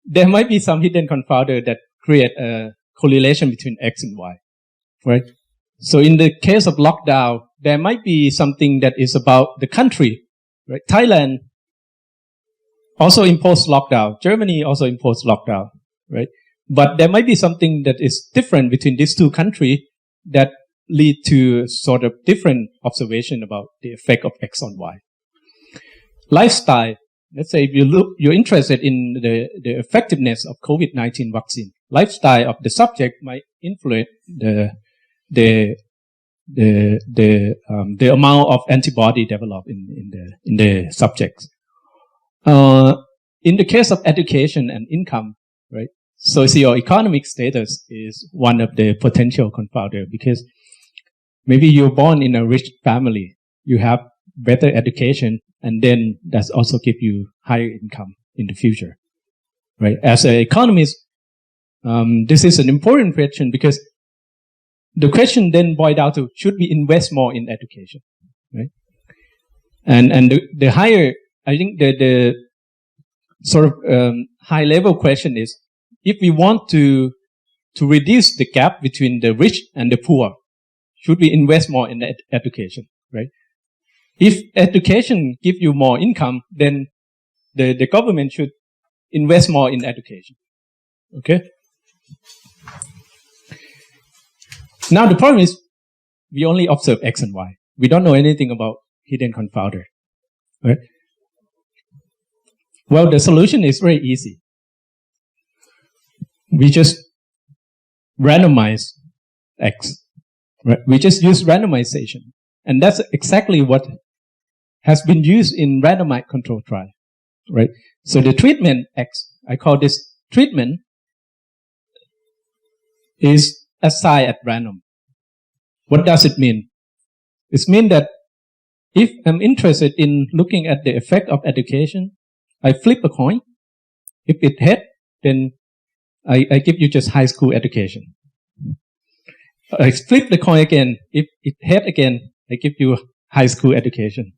there might be some hidden confounder that create a correlation between X and Y, right? So in the case of lockdown, there might be something that is about the country, right? Thailand also imposed lockdown. Germany also imposed lockdown, right? But there might be something that is different between these 2 countries that lead to sort of different observation about the effect of X on Y. Lifestyle. Let's say if you're interested in the effectiveness of COVID-19 vaccine. Lifestyle of the subject might influence the amount of antibody developed in the subjects. In the case of education and income, right? Socioeconomic status is one of the potential confounder because maybe you're born in a rich family, you have better education, and then that's also give you higher income in the future, right? As an economist, this is an important question because the question then boils down to, should we invest more in education, right? And the higher, I think the sort of high level question is, if we want to reduce the gap between the rich and the poor, should we invest more in education, right? If education gives you more income, then the government should invest more in education. Okay? Now the problem is we only observe X and Y. We don't know anything about hidden confounder. Right? Well, the solution is very easy. We just randomize X. Right? We just use randomization. And that's exactly what has been used in randomized control trial. Right? So the treatment X, I call this treatment, is assigned at random. What does it mean? It means that if I'm interested in looking at the effect of education, I flip a coin. If it head, then I give you just high school education. I flip the coin again. If it head again, I give you high school education.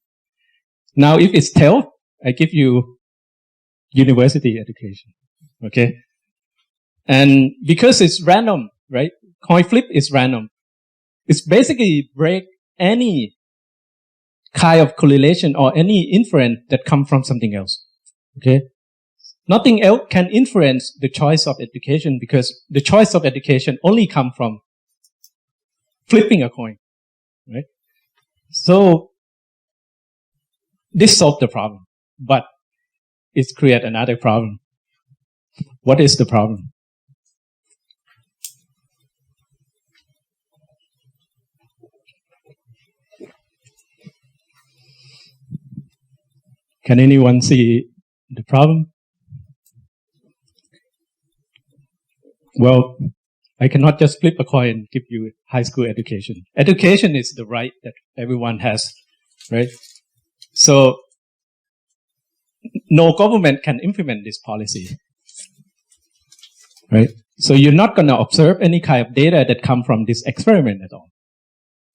Now, if it's tail, I give you university education. Okay? And because it's random, right? Coin flip is random. It's basically break any kind of correlation or any inference that comes from something else. Okay? Nothing else can influence the choice of education because the choice of education only comes from flipping a coin. Right? So, this solves the problem. But it creates another problem. What is the problem? Can anyone see the problem? Well, I cannot just flip a coin and give you high school education. Education is the right that everyone has, right? So, no government can implement this policy, right? So you're not going to observe any kind of data that come from this experiment at all.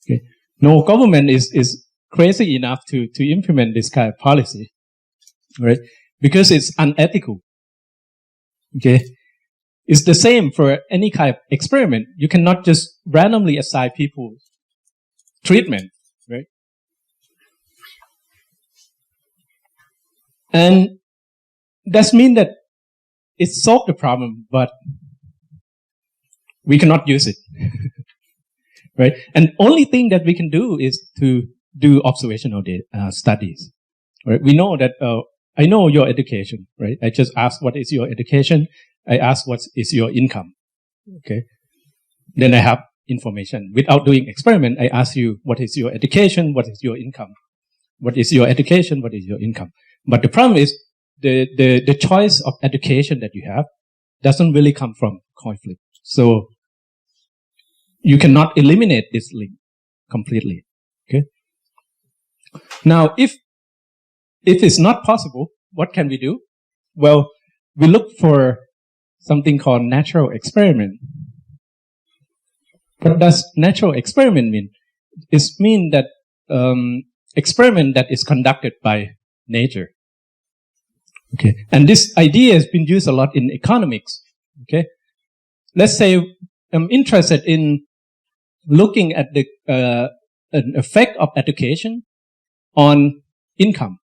Okay? No government is crazy enough to implement this kind of policy, right? Because it's unethical. Okay? It's the same for any kind of experiment. You cannot just randomly assign people treatment, right? And that means that it solved the problem, but we cannot use it, right? And only thing that we can do is to do observational studies, right? We know that, I know your education, right? I just asked what is your education. I asked what is your income, okay? Then I have information. Without doing experiment, I ask you what is your education, what is your income? What is your education, what is your income? But the problem is the choice of education that you have doesn't really come from coin flip. So you cannot eliminate this link completely. Okay. Now, if it's not possible, what can we do? Well, we look for something called natural experiment. What does natural experiment mean? It means that experiment that is conducted by nature. Okay, and this idea has been used a lot in economics. Okay, let's say I'm interested in looking at the an effect of education on income,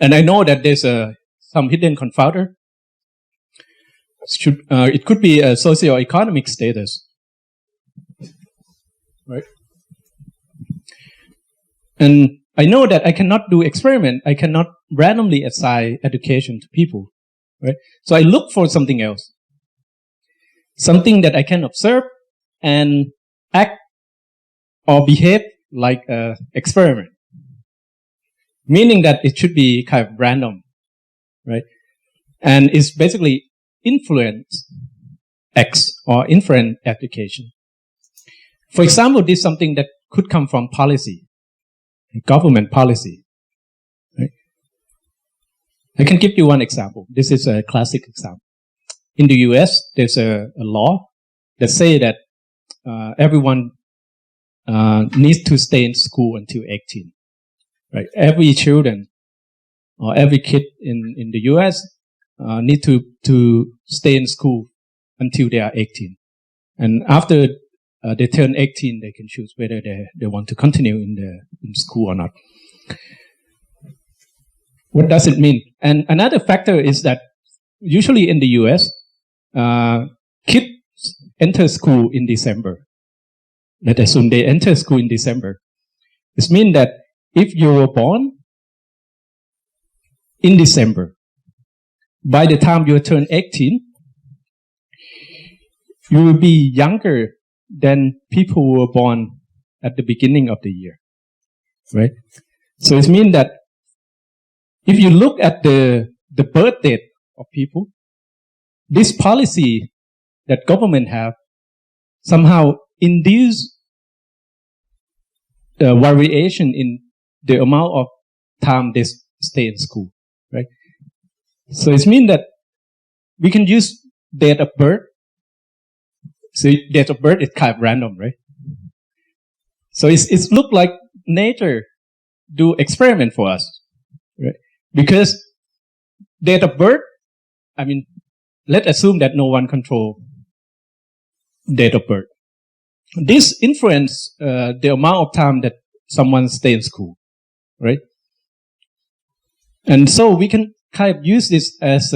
and I know that there's some hidden confounder. It could be a socioeconomic status, right? And I know that I cannot do experiment. I cannot randomly assign education to people, right? So I look for something else, something that I can observe and act or behave like an experiment, meaning that it should be kind of random, right? And it's basically influence X or inference education. For example, this is something that could come from policy, government policy. Right? I can give you one example. This is a classic example. In the US, there's a law that says that everyone needs to stay in school until 18. Right? Every children or every kid in the US need to stay in school until they are 18. And after they turn 18, they can choose whether they want to continue in school or not. What does it mean? And another factor is that usually in the US, kids enter school in December. Let's assume they enter school in December. This means that if you were born in December, by the time you turn 18, you will be younger than people who were born at the beginning of the year, right? So it means that if you look at the birth date of people, this policy that government have somehow induce the variation in the amount of time they stay in school, right? So it means that we can use date of birth. So date of birth is kind of random, right? So it's look like nature do experiment for us, right? Because date of birth, I mean, let's assume that no one control date of birth. This influence the amount of time that someone stay in school, right? And so we can kind of use this as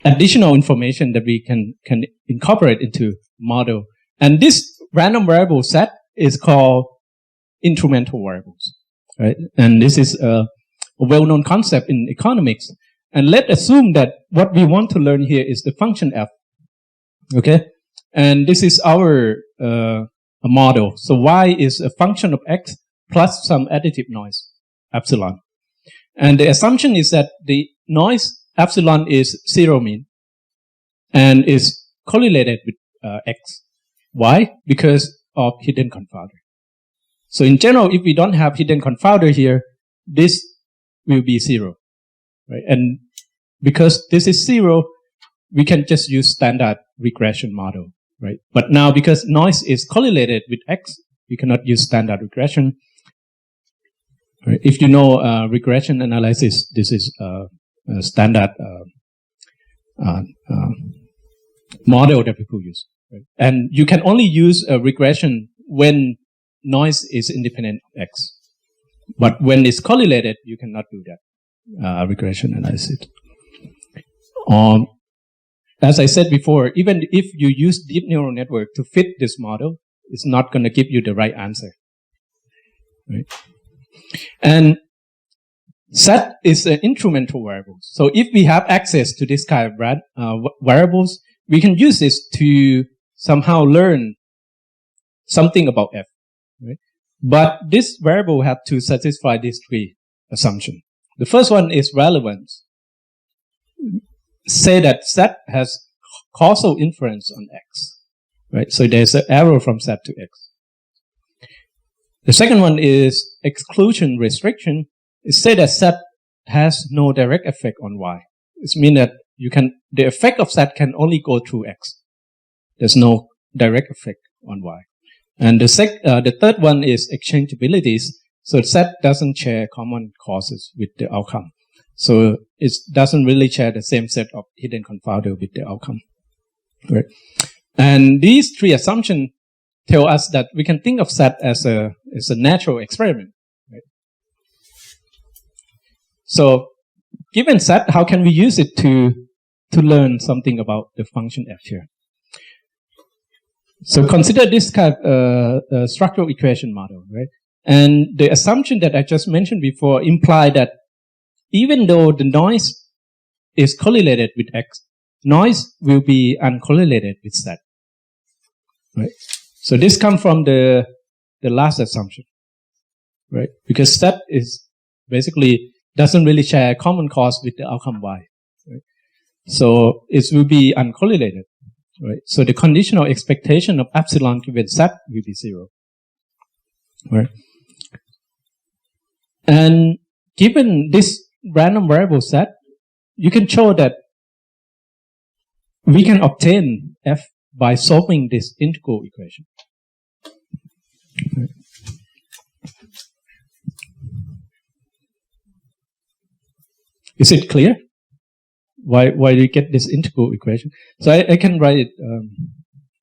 additional information that we can incorporate into model. And this random variable set is called incremental variables, right? And this is a well-known concept in economics. And let's assume that what we want to learn here is the function f, okay? And this is our a model. So y is a function of x plus some additive noise, epsilon. And the assumption is that the noise epsilon is zero mean and is correlated with x. Why? Because of hidden confounder. So in general, if we don't have hidden confounder here, this will be zero, right? And because this is zero, we can just use standard regression model, right? But now because noise is correlated with x, we cannot use standard regression. Right? If you know regression analysis, this is a standard model that people use. Right? And you can only use a regression when noise is independent of x. But when it's correlated, you cannot do that regression analysis. As I said before, even if you use deep neural network to fit this model, it's not going to give you the right answer. Right? And set is an incremental variable. So if we have access to this kind of variables, we can use this to somehow learn something about f. Right? But this variable have to satisfy these three assumptions. The first one is relevance. Say that set has causal inference on x. Right? So there's an arrow from set to x. The second one is exclusion restriction. It says that set has no direct effect on y. It means that the effect of set can only go through x. There's no direct effect on y. And the third one is exchangeabilities. So set doesn't share common causes with the outcome. So it doesn't really share the same set of hidden confounder with the outcome. Right? And these three assumptions tell us that we can think of set as a natural experiment. Right? So given set, how can we use it to learn something about the function f here? So consider this kind of structural equation model, right? And the assumption that I just mentioned before imply that even though the noise is correlated with x, noise will be uncorrelated with set. Right? So this comes from the last assumption, right? Because set is basically doesn't really share a common cause with the outcome y. Right? So it will be uncorrelated. Right? So the conditional expectation of epsilon given set will be zero. Right? And given this random variable set, you can show that we can obtain f by solving this integral equation. Right? Is it clear? Why do you get this integral equation? So I can write it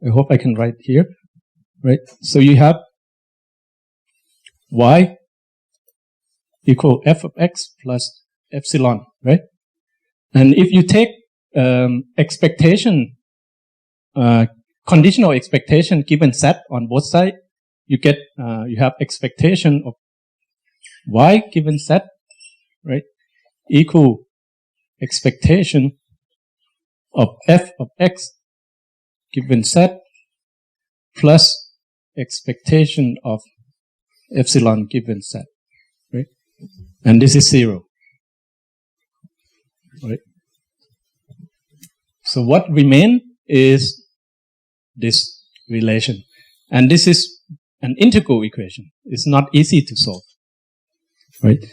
I hope I can write here, right? So you have y equal f of x plus epsilon, right? And if you take expectation, conditional expectation given set on both sides, you get you have expectation of y given set, right, equal expectation of f of x given set plus expectation of epsilon given set, right? And this is 0, right? So what remains is this relation. And this is an integral equation. It's not easy to solve, right?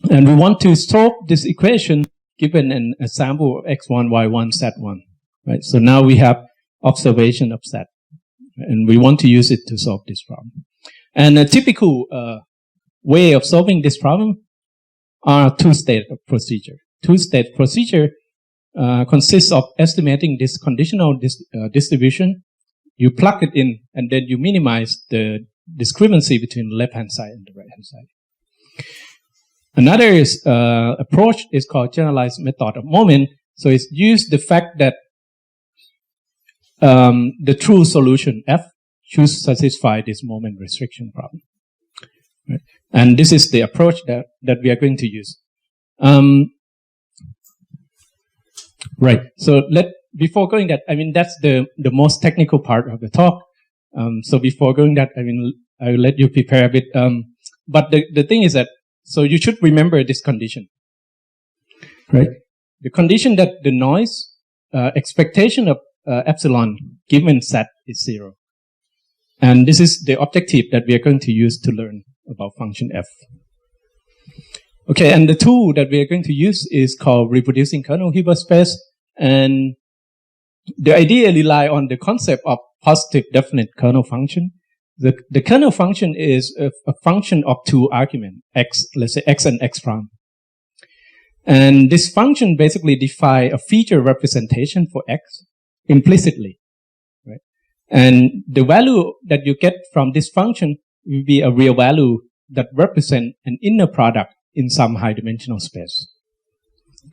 And we want to solve this equation given an example of x1, y1, z1, right? So now we have observation of z, and we want to use it to solve this problem. And a typical way of solving this problem are two-state procedure. Two-state procedure consists of estimating this conditional distribution. You plug it in, and then you minimize the discrepancy between the left-hand side and the right-hand side. Another approach is called generalized method of moment. So it's used the fact that the true solution F should satisfy this moment restriction problem. Right? And this is the approach that we are going to use. Right. So before going that, I mean, that's the most technical part of the talk. So before going that, I mean, I will let you prepare a bit. But the thing is that, so you should remember this condition, right? The condition that the noise expectation of epsilon given set is 0. And this is the objective that we are going to use to learn about function f. Okay, and the tool that we are going to use is called reproducing kernel Hilbert space. And the idea relies on the concept of positive definite kernel function. The kernel function is a function of two arguments, x, let's say x and x prime. And this function basically defines a feature representation for x implicitly, right? And the value that you get from this function will be a real value that represents an inner product in some high-dimensional space.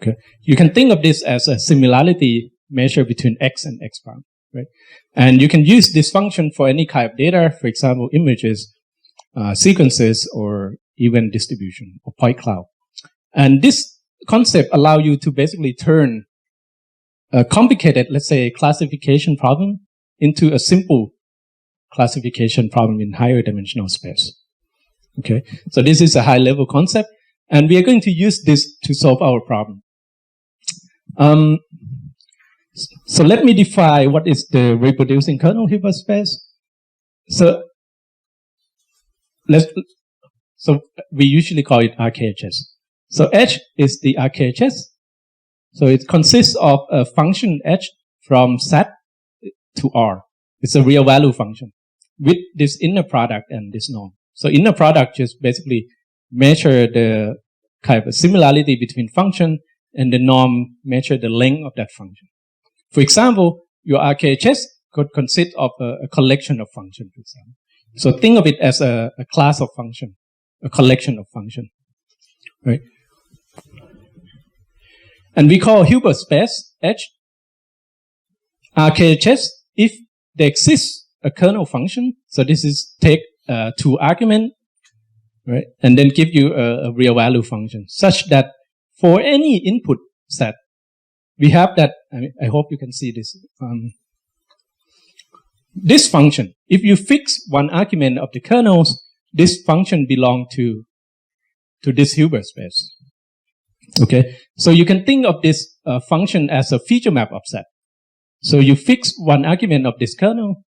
Okay, you can think of this as a similarity measure between x and x prime, right? And you can use this function for any kind of data, for example, images, sequences, or even distribution or point cloud. And this concept allows you to basically turn a complicated, let's say, classification problem into a simple classification problem in higher dimensional space. Okay, so this is a high-level concept, and we are going to use this to solve our problem. So let me define what is the reproducing kernel Hilbert space. So we usually call it RKHS. So H is the RKHS. So it consists of a function H from Z to R. It's a real value function with this inner product and this norm. So inner product just basically measure the kind of similarity between function, and the norm measure the length of that function. For example, your RKHS could consist of a collection of functions, for example. So think of it as a class of function, a collection of function, right? And we call Hilbert space H RKHS if there exists a kernel function. So this is take two arguments, right, and then give you a real value function such that for any input set, we have that. I hope you can see this. This function, if you fix one argument of the kernels, this function belongs to this Hilbert space. Okay, so you can think of this function as a feature map of set. So you fix one argument of this kernel,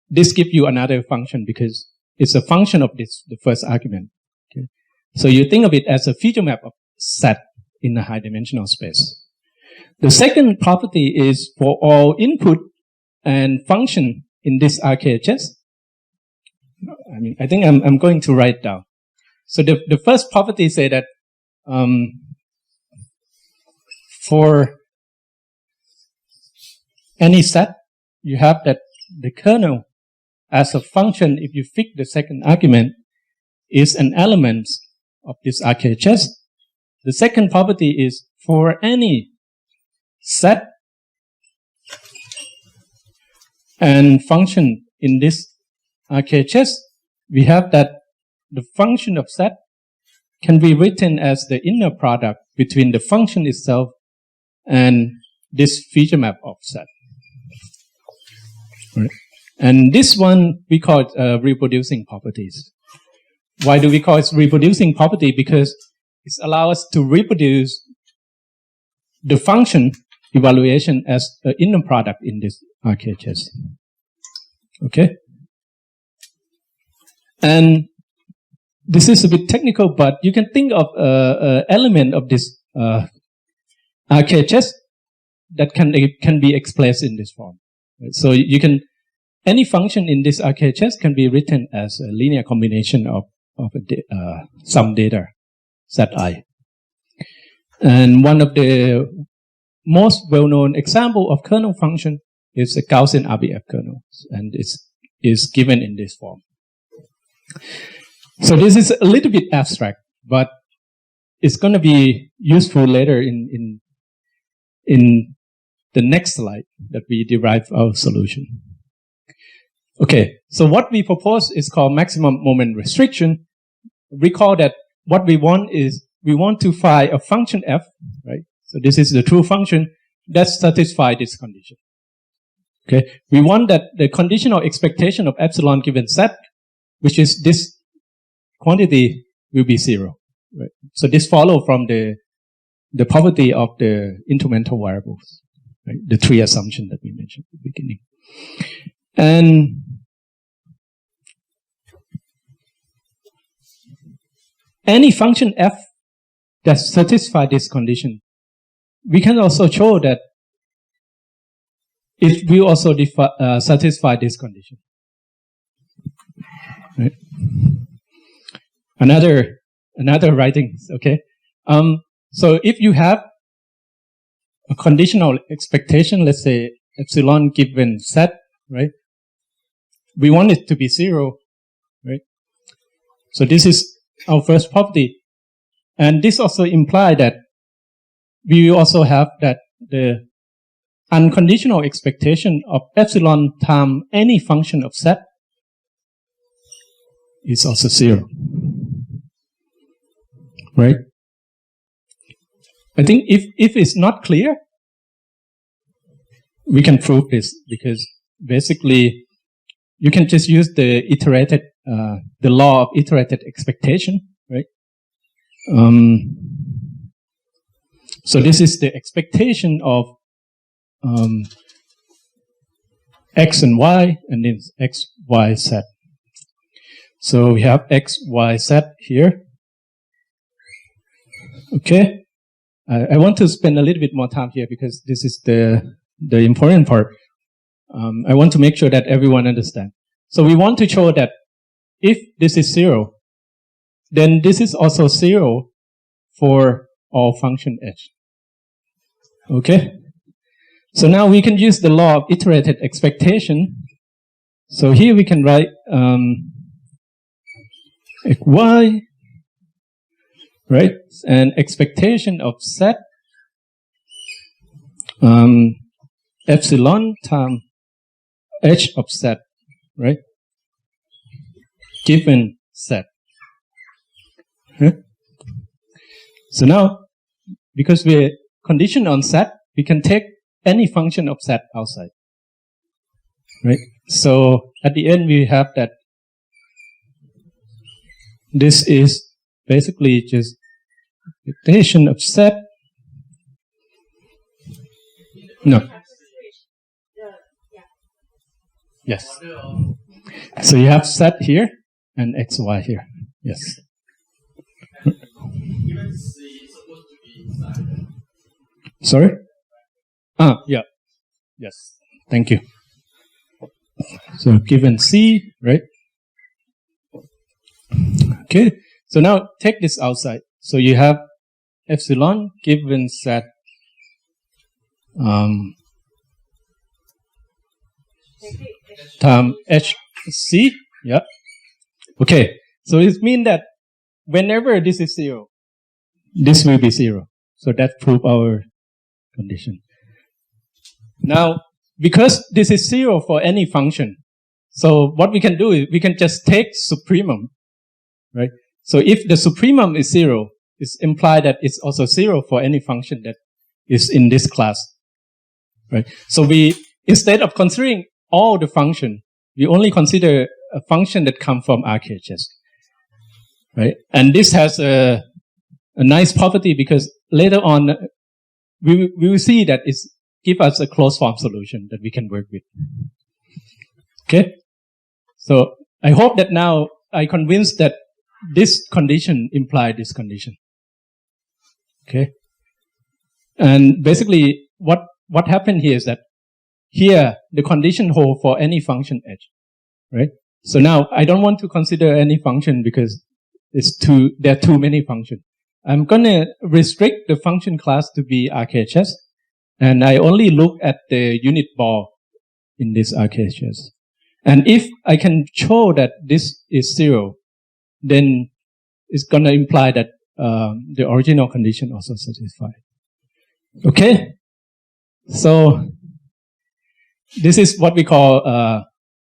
this gives you another function because it's a function of the first argument. Okay, so you think of it as a feature map of set in a high-dimensional space. The second property is for all input and function in this RKHS. I think I'm going to write down. So the first property say that for any set you have that the kernel as a function, if you fix the second argument, is an element of this RKHS. The second property is for any set and function in this RKHS, we have that the function of set can be written as the inner product between the function itself and this feature map of set. Right. And this one we call it reproducing properties. Why do we call it reproducing property? Because it allows us to reproduce the function evaluation as an inner product in this RKHS. Okay? And this is a bit technical, but you can think of an element of this RKHS that can be expressed in this form. Right? So you can, any function in this RKHS can be written as a linear combination of some data, set I. And one of the most well-known example of kernel function is a Gaussian RBF kernel, and is given in this form. So this is a little bit abstract, but it's going to be useful later in the next slide that we derive our solution. Okay, so what we propose is called maximum moment restriction. Recall that what we want is we want to find a function f, right? So this is the true function that satisfies this condition. Okay, we want that the conditional expectation of epsilon given set, which is this quantity, will be 0. Right? So this follows from the property of the incremental variables, right? The 3 assumptions that we mentioned at the beginning. And any function f that satisfies this condition, we can also show that it will also satisfy this condition. Right? Another writing, okay? So if you have a conditional expectation, let's say epsilon given set, right? We want it to be 0, right? So this is our first property. And this also implies that we also have that the unconditional expectation of epsilon times any function of set is also 0. Right? I think if it's not clear, we can prove this, because basically you can just use the law of iterated expectation, right? So this is the expectation of x and y, and then x, y, z. So we have x, y, z here. Okay. I want to spend a little bit more time here because this is the important part. I want to make sure that everyone understands. So we want to show that if this is 0, then this is also 0 for all function h. Okay? So now we can use the law of iterated expectation. So here we can write y, right? And expectation of set epsilon times h of set, right? Given set. Okay. So now, because we're conditioned on set, we can take any function of set outside, right? So at the end, we have that this is basically just expectation of set. No. Yes. So you have set here and x, y here. Yes. Given C is supposed to be inside. Sorry? Yeah. Yes. Thank you. So given C, right? Okay. So now take this outside. So you have epsilon given set Take the H. Times HC. Yeah. Okay. So it means that whenever this is 0, this will be 0. So that proves our condition. Now, because this is 0 for any function, so what we can do is we can just take supremum, right? So if the supremum is 0, it's implied that it's also 0 for any function that is in this class, right? So we, instead of considering all the function, we only consider a function that comes from RKHS, right? And this has a nice property because later on we will see that it's give us a closed form solution that we can work with. Okay? So I hope that now I convinced that this condition implies this condition. Okay? And basically what happened here is that here the condition holds for any function h, right? So now I don't want to consider any function because there are too many functions. I'm gonna restrict the function class to be RKHS, and I only look at the unit ball in this RKHS. And if I can show that this is 0, then it's gonna imply that the original condition also satisfied. Okay? So this is what we call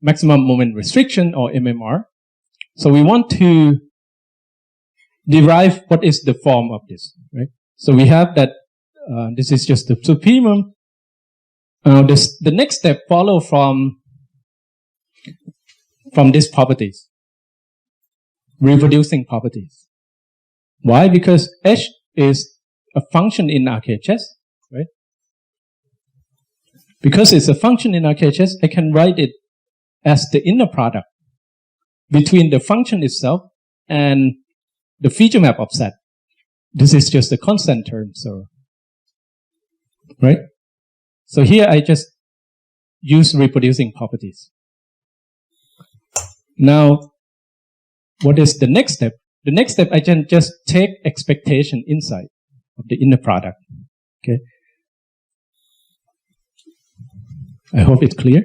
maximum moment restriction, or MMR. So we want to derive what is the form of this, right? So we have that this is just the supremum. The next step follow from these properties, reproducing properties. Why? Because h is a function in RKHS, right? Because it's a function in RKHS, I can write it as the inner product between the function itself and the feature map of set. This is just a constant term, so, right? So here I just use reproducing properties. Now, what is the next step? The next step, I can just take expectation inside of the inner product. Okay. I hope it's clear.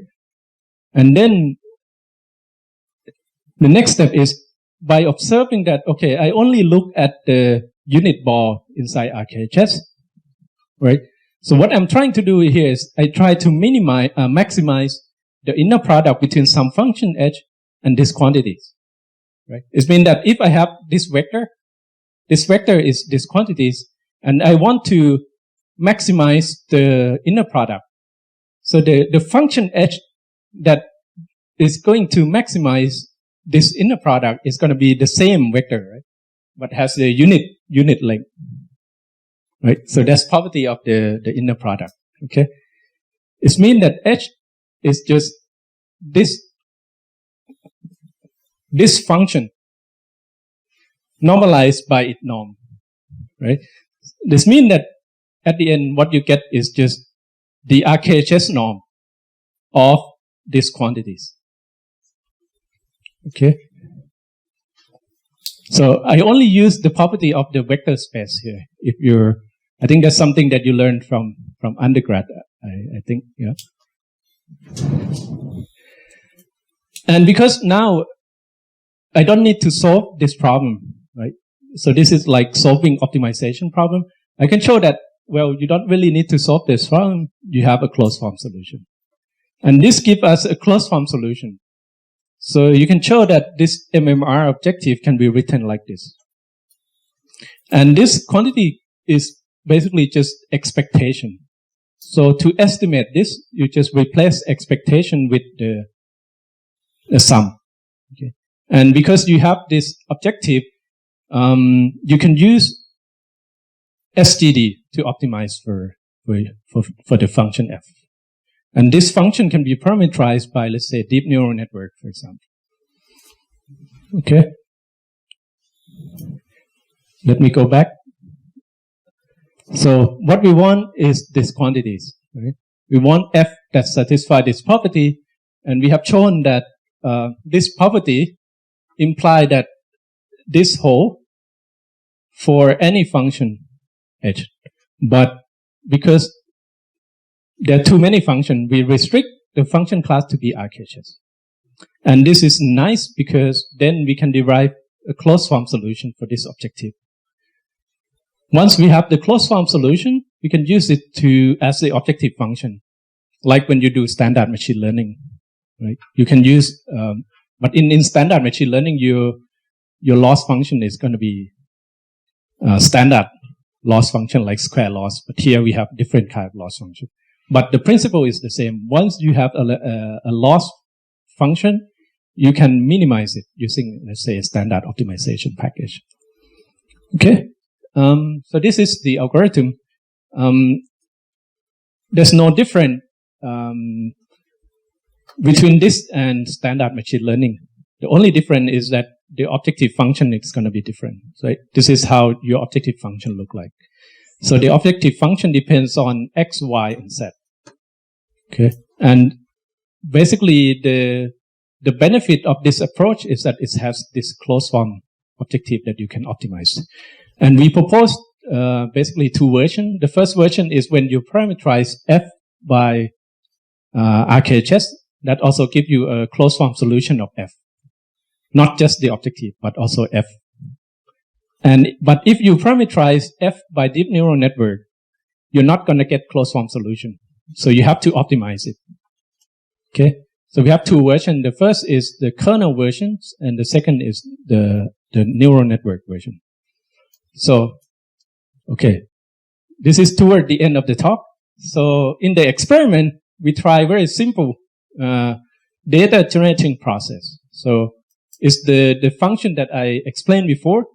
And then the next step is by observing that, okay, I only look at the unit ball inside RKHS, right? So what I'm trying to do here is I try to maximize the inner product between some function h and these quantities, right? It means that if I have this vector is these quantities, and I want to maximize the inner product. So the function h that is going to maximize this inner product is going to be the same vector, right? But has the unit length, right? So that's property of the inner product, okay? It means that h is just this function normalized by its norm, right? This means that at the end, what you get is just the RKHS norm of these quantities. Okay? So I only use the property of the vector space here. I think that's something that you learned from undergrad, I think, yeah. And because now I don't need to solve this problem, right? So this is like solving optimization problem. I can show that, well, you don't really need to solve this problem. You have a closed form solution. And this gives us a closed form solution. So you can show that this MMR objective can be written like this. And this quantity is basically just expectation. So to estimate this, you just replace expectation with the sum. Okay. And because you have this objective, you can use SGD to optimize for the function f. And this function can be parameterized by, let's say, deep neural network, for example. Okay. Let me go back. So what we want is these quantities, right? We want f that satisfies this property, and we have shown that this property implies that this whole for any function h. But because there are too many functions, we restrict the function class to be RHS. And this is nice because then we can derive a closed form solution for this objective. Once we have the closed form solution, we can use it as the objective function, like when you do standard machine learning, right? You can use, but in standard machine learning, your loss function is going to be standard loss function like square loss. But here we have different kind of loss function. But the principle is the same. Once you have a loss function, you can minimize it using, let's say, a standard optimization package. Okay. So this is the algorithm. There's no difference between this and standard machine learning. The only difference is that the objective function is going to be different. So this is how your objective function look like. So the objective function depends on x, y, and z. Okay. And basically the benefit of this approach is that it has this closed form objective that you can optimize. And we proposed basically two versions. The first version is when you parameterize f by RHS, that also gives you a closed form solution of f. Not just the objective, but also f. But if you parameterize f by deep neural network, you're not going to get closed form solution. So you have to optimize it. Okay. So we have two versions. The first is the kernel version, and the second is the neural network version. So, okay. This is toward the end of the talk. So in the experiment, we try very simple data generating process. So it's the function that I explained before.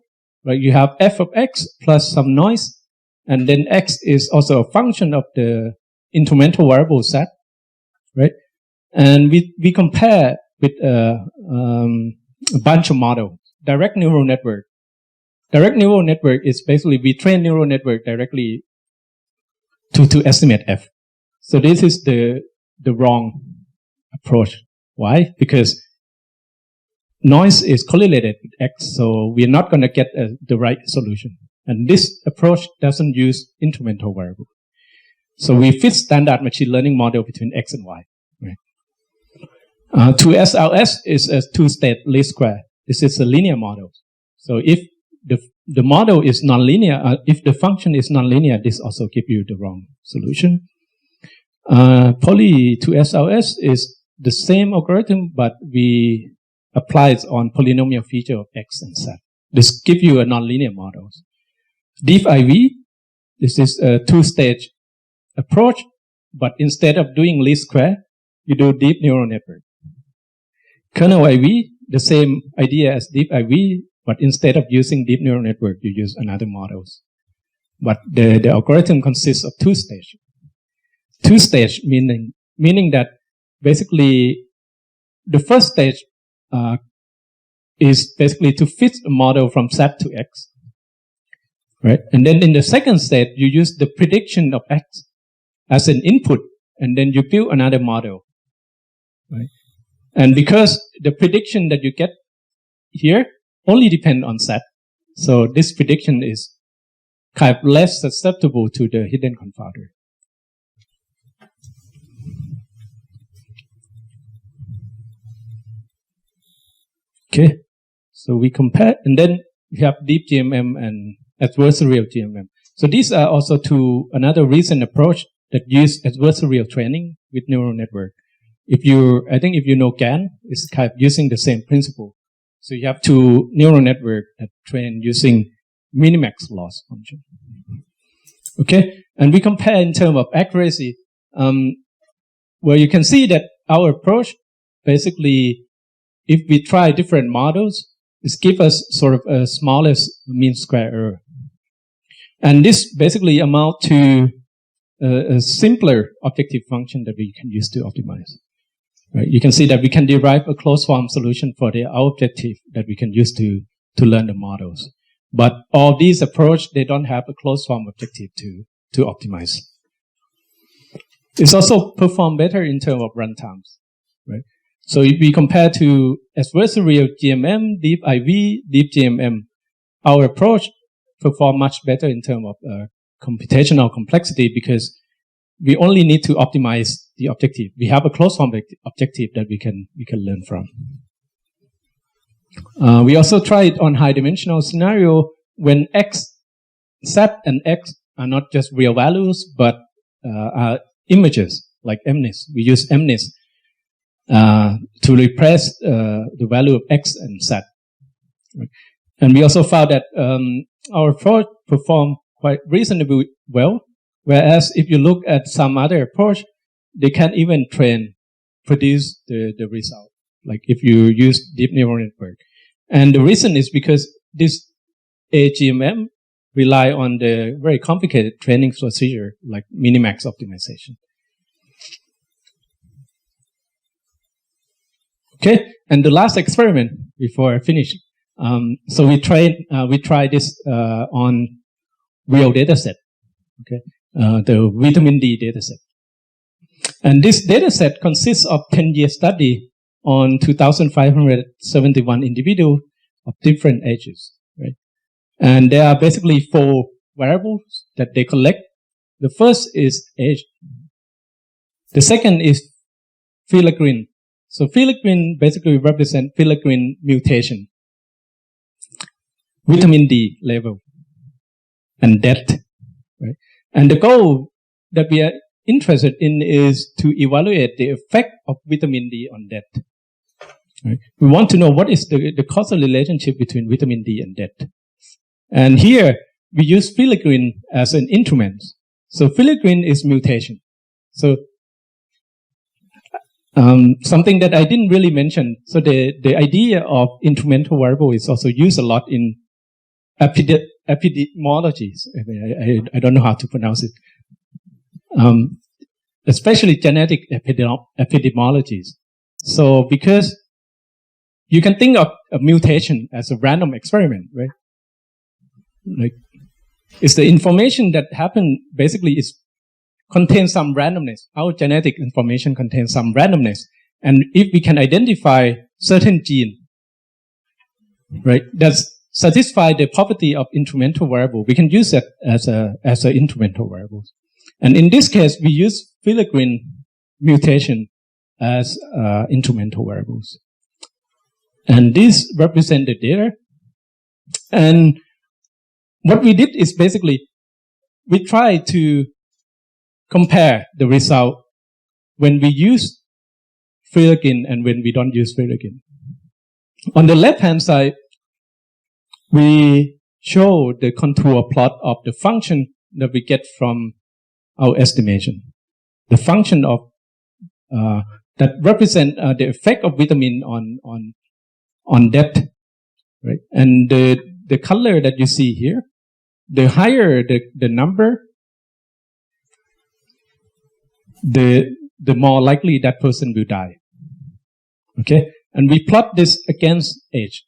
Right? You have f of x plus some noise, and then x is also a function of the incremental variable set, right? And we compare with a bunch of models. Direct neural network. Direct neural network is basically we train neural network directly to estimate f. So this is the wrong approach. Why? Because noise is correlated with x, so we're not going to get the right solution. And this approach doesn't use incremental variable. So we fit standard machine learning model between x and y. Right? 2SLS is a two-state least square. This is a linear model. So if the model is nonlinear, if the function is nonlinear, this also gives you the wrong solution. Poly 2SLS is the same algorithm, but we apply it on polynomial feature of x and z. This gives you a nonlinear model. Deep IV, this is a two-stage approach, but instead of doing least square, you do deep neural network. Kernel IV, the same idea as deep IV, but instead of using deep neural network, you use another models. But the algorithm consists of two stages. Two stage meaning that basically the first stage is basically to fit a model from Z to X. Right? And then in the second stage, you use the prediction of X as an input, and then you build another model. Right? And because the prediction that you get here only depend on Z, so this prediction is kind of less susceptible to the hidden confounder. Okay, so we compare, and then we have deep GMM and adversarial GMM. So these are also another recent approach that use adversarial training with neural network. I think if you know GAN, it's kind of using the same principle. So you have two neural network that train using minimax loss function. Okay, and we compare in terms of accuracy, where you can see that our approach basically, if we try different models, it gives us sort of a smallest mean square error. And this basically amounts to a simpler objective function that we can use to optimize. Right? You can see that we can derive a closed form solution for our objective that we can use to learn the models. But all these approaches, they don't have a closed form objective to optimize. It's also performed better in terms of runtimes. Right? So if we compare to adversarial GMM, deep IV, deep GMM, our approach perform much better in terms of computational complexity because we only need to optimize the objective. We have a closed form objective that we can learn from. We also tried on high dimensional scenario when x, z, and x are not just real values, but are images like MNIST. We use MNIST to replace the value of x and z. And we also found that our approach performed quite reasonably well. Whereas if you look at some other approach, they can't even produce the result. Like if you use deep neural network. And the reason is because this AGMM rely on the very complicated training procedure like minimax optimization. Okay, and the last experiment before I finish. So we tried this on real data set. Okay, the vitamin D data set. And this data set consists of 10-year study on 2,571 individuals of different ages, right? And there are basically 4 variables that they collect. The first is age. The second is filaggrin. So filaggrin basically represents filaggrin mutation, vitamin D level, and depth, right? And the goal that we are interested in is to evaluate the effect of vitamin D on depth. Right? We want to know what is the causal relationship between vitamin D and depth. And here we use filaggrin as an instrument. So filaggrin is mutation. So something that I didn't really mention. So the idea of instrumental variable is also used a lot in epidemiology. I don't know how to pronounce it. Especially genetic epidemiologies. So because you can think of a mutation as a random experiment, right? Like, it's the information that happened basically contains some randomness. Our genetic information contains some randomness. And if we can identify certain gene, right, that satisfy the property of instrumental variable, we can use that as a instrumental variable. And in this case, we use filaggrin mutation as instrumental variables. And these represent the data. And what we did is basically, we tried to compare the result when we use filaggrin and when we don't use filaggrin. On the left-hand side, we show the contour plot of the function that we get from our estimation. The function of that represent the effect of vitamin on depth, right? And the color that you see here, the higher the number, the more likely that person will die. Okay, and we plot this against age.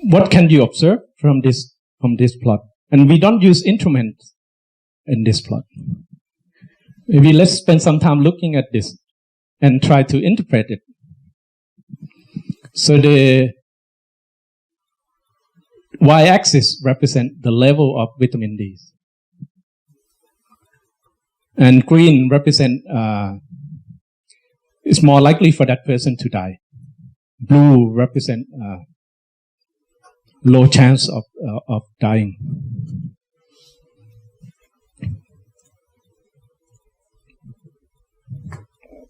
What can you observe from this plot? And we don't use instruments in this plot. Maybe let's spend some time looking at this and try to interpret it. So the y-axis represents the level of vitamin D. And green represent it's more likely for that person to die. Blue represent low chance of dying.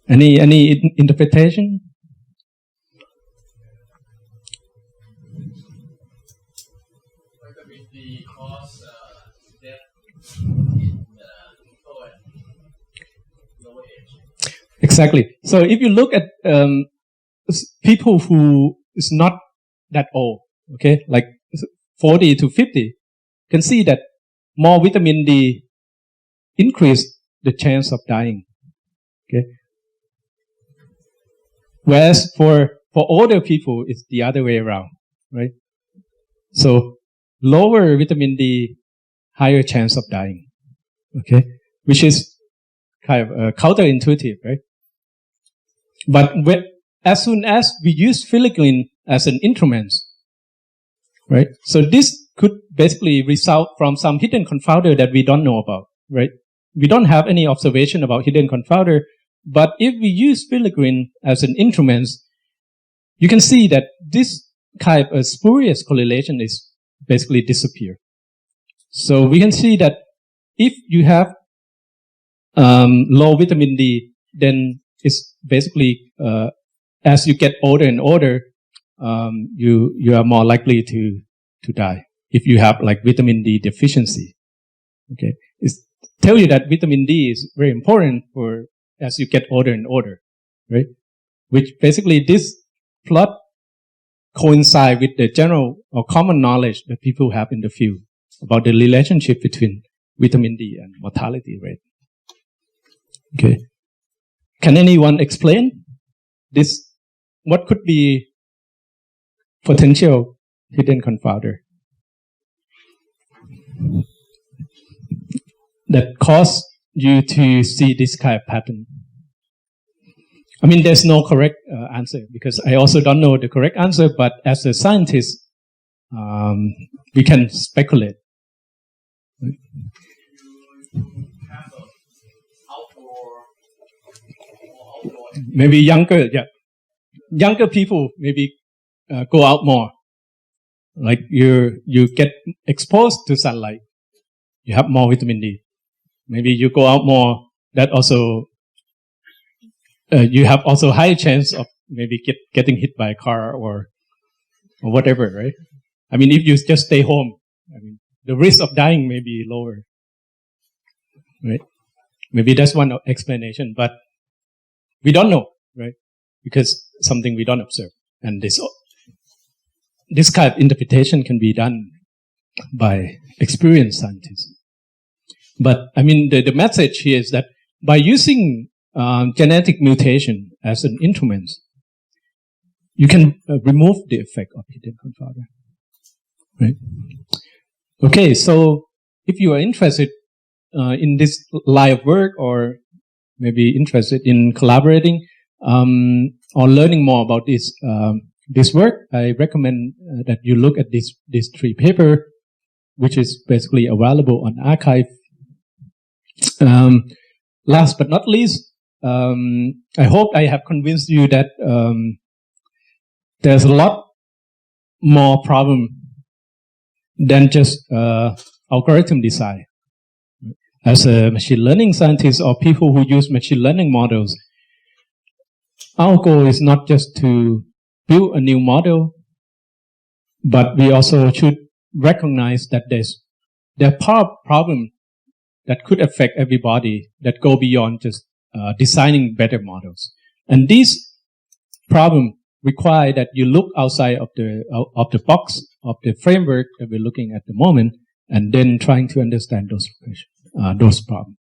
Any interpretation? Vitamin D cause death in lower age. Exactly. So if you look at people who is not that old, okay, like 40 to 50, you can see that more vitamin D increase the chance of dying. Okay. Whereas for older people, it's the other way around, right? So lower vitamin D, higher chance of dying. Okay, which is kind of counterintuitive, right? But as soon as we use filaggrin as an instrument, right? So this could basically result from some hidden confounder that we don't know about, right? we don't have any observation about hidden confounder. But if we use filigreed as an instrument, you can see that this kind of spurious correlation is basically disappear. So we can see that if you have low vitamin D, then it's basically as you get older and older, you are more likely to die if you have like vitamin D deficiency. Okay, it's tell you that vitamin D is very important for as you get older and older, right? Which basically this plot coincide with the general or common knowledge that people have in the field about the relationship between vitamin D and mortality rate. Okay. Can anyone explain this? What could be potential hidden confounder that cause you to see this kind of pattern? I mean, there's no correct answer because I also don't know the correct answer, but as a scientist, we can speculate. Maybe younger people maybe go out more. Like you get exposed to sunlight, you have more vitamin D. Maybe you go out more. That also you have also high chance of maybe getting hit by a car or whatever, right? I mean, if you just stay home, I mean, the risk of dying may be lower, right? Maybe that's one explanation, but we don't know, right? Because something we don't observe. And this kind of interpretation can be done by experienced scientists. But I mean, the message here is that by using genetic mutation as an instrument, you can remove the effect of hidden confounder, right? Okay, so if you are interested in this line of work or maybe interested in collaborating or learning more about this work, I recommend that you look at these three papers, which is basically available on arXiv. Last but not least, I hope I have convinced you that there's a lot more problem than just algorithm design. As a machine learning scientist or people who use machine learning models, our goal is not just to build a new model, but we also should recognize that there are problems that could affect everybody that go beyond just designing better models. And these problems require that you look outside of the box of the framework that we're looking at the moment, and then trying to understand those problems.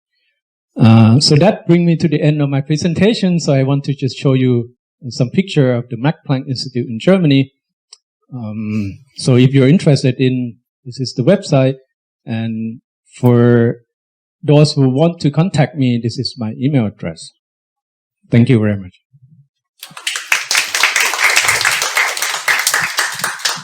So that brings me to the end of my presentation. So I want to just show you some picture of the Max Planck Institute in Germany. So if you're interested this is the website. And for those who want to contact me, this is my email address. Thank you very much.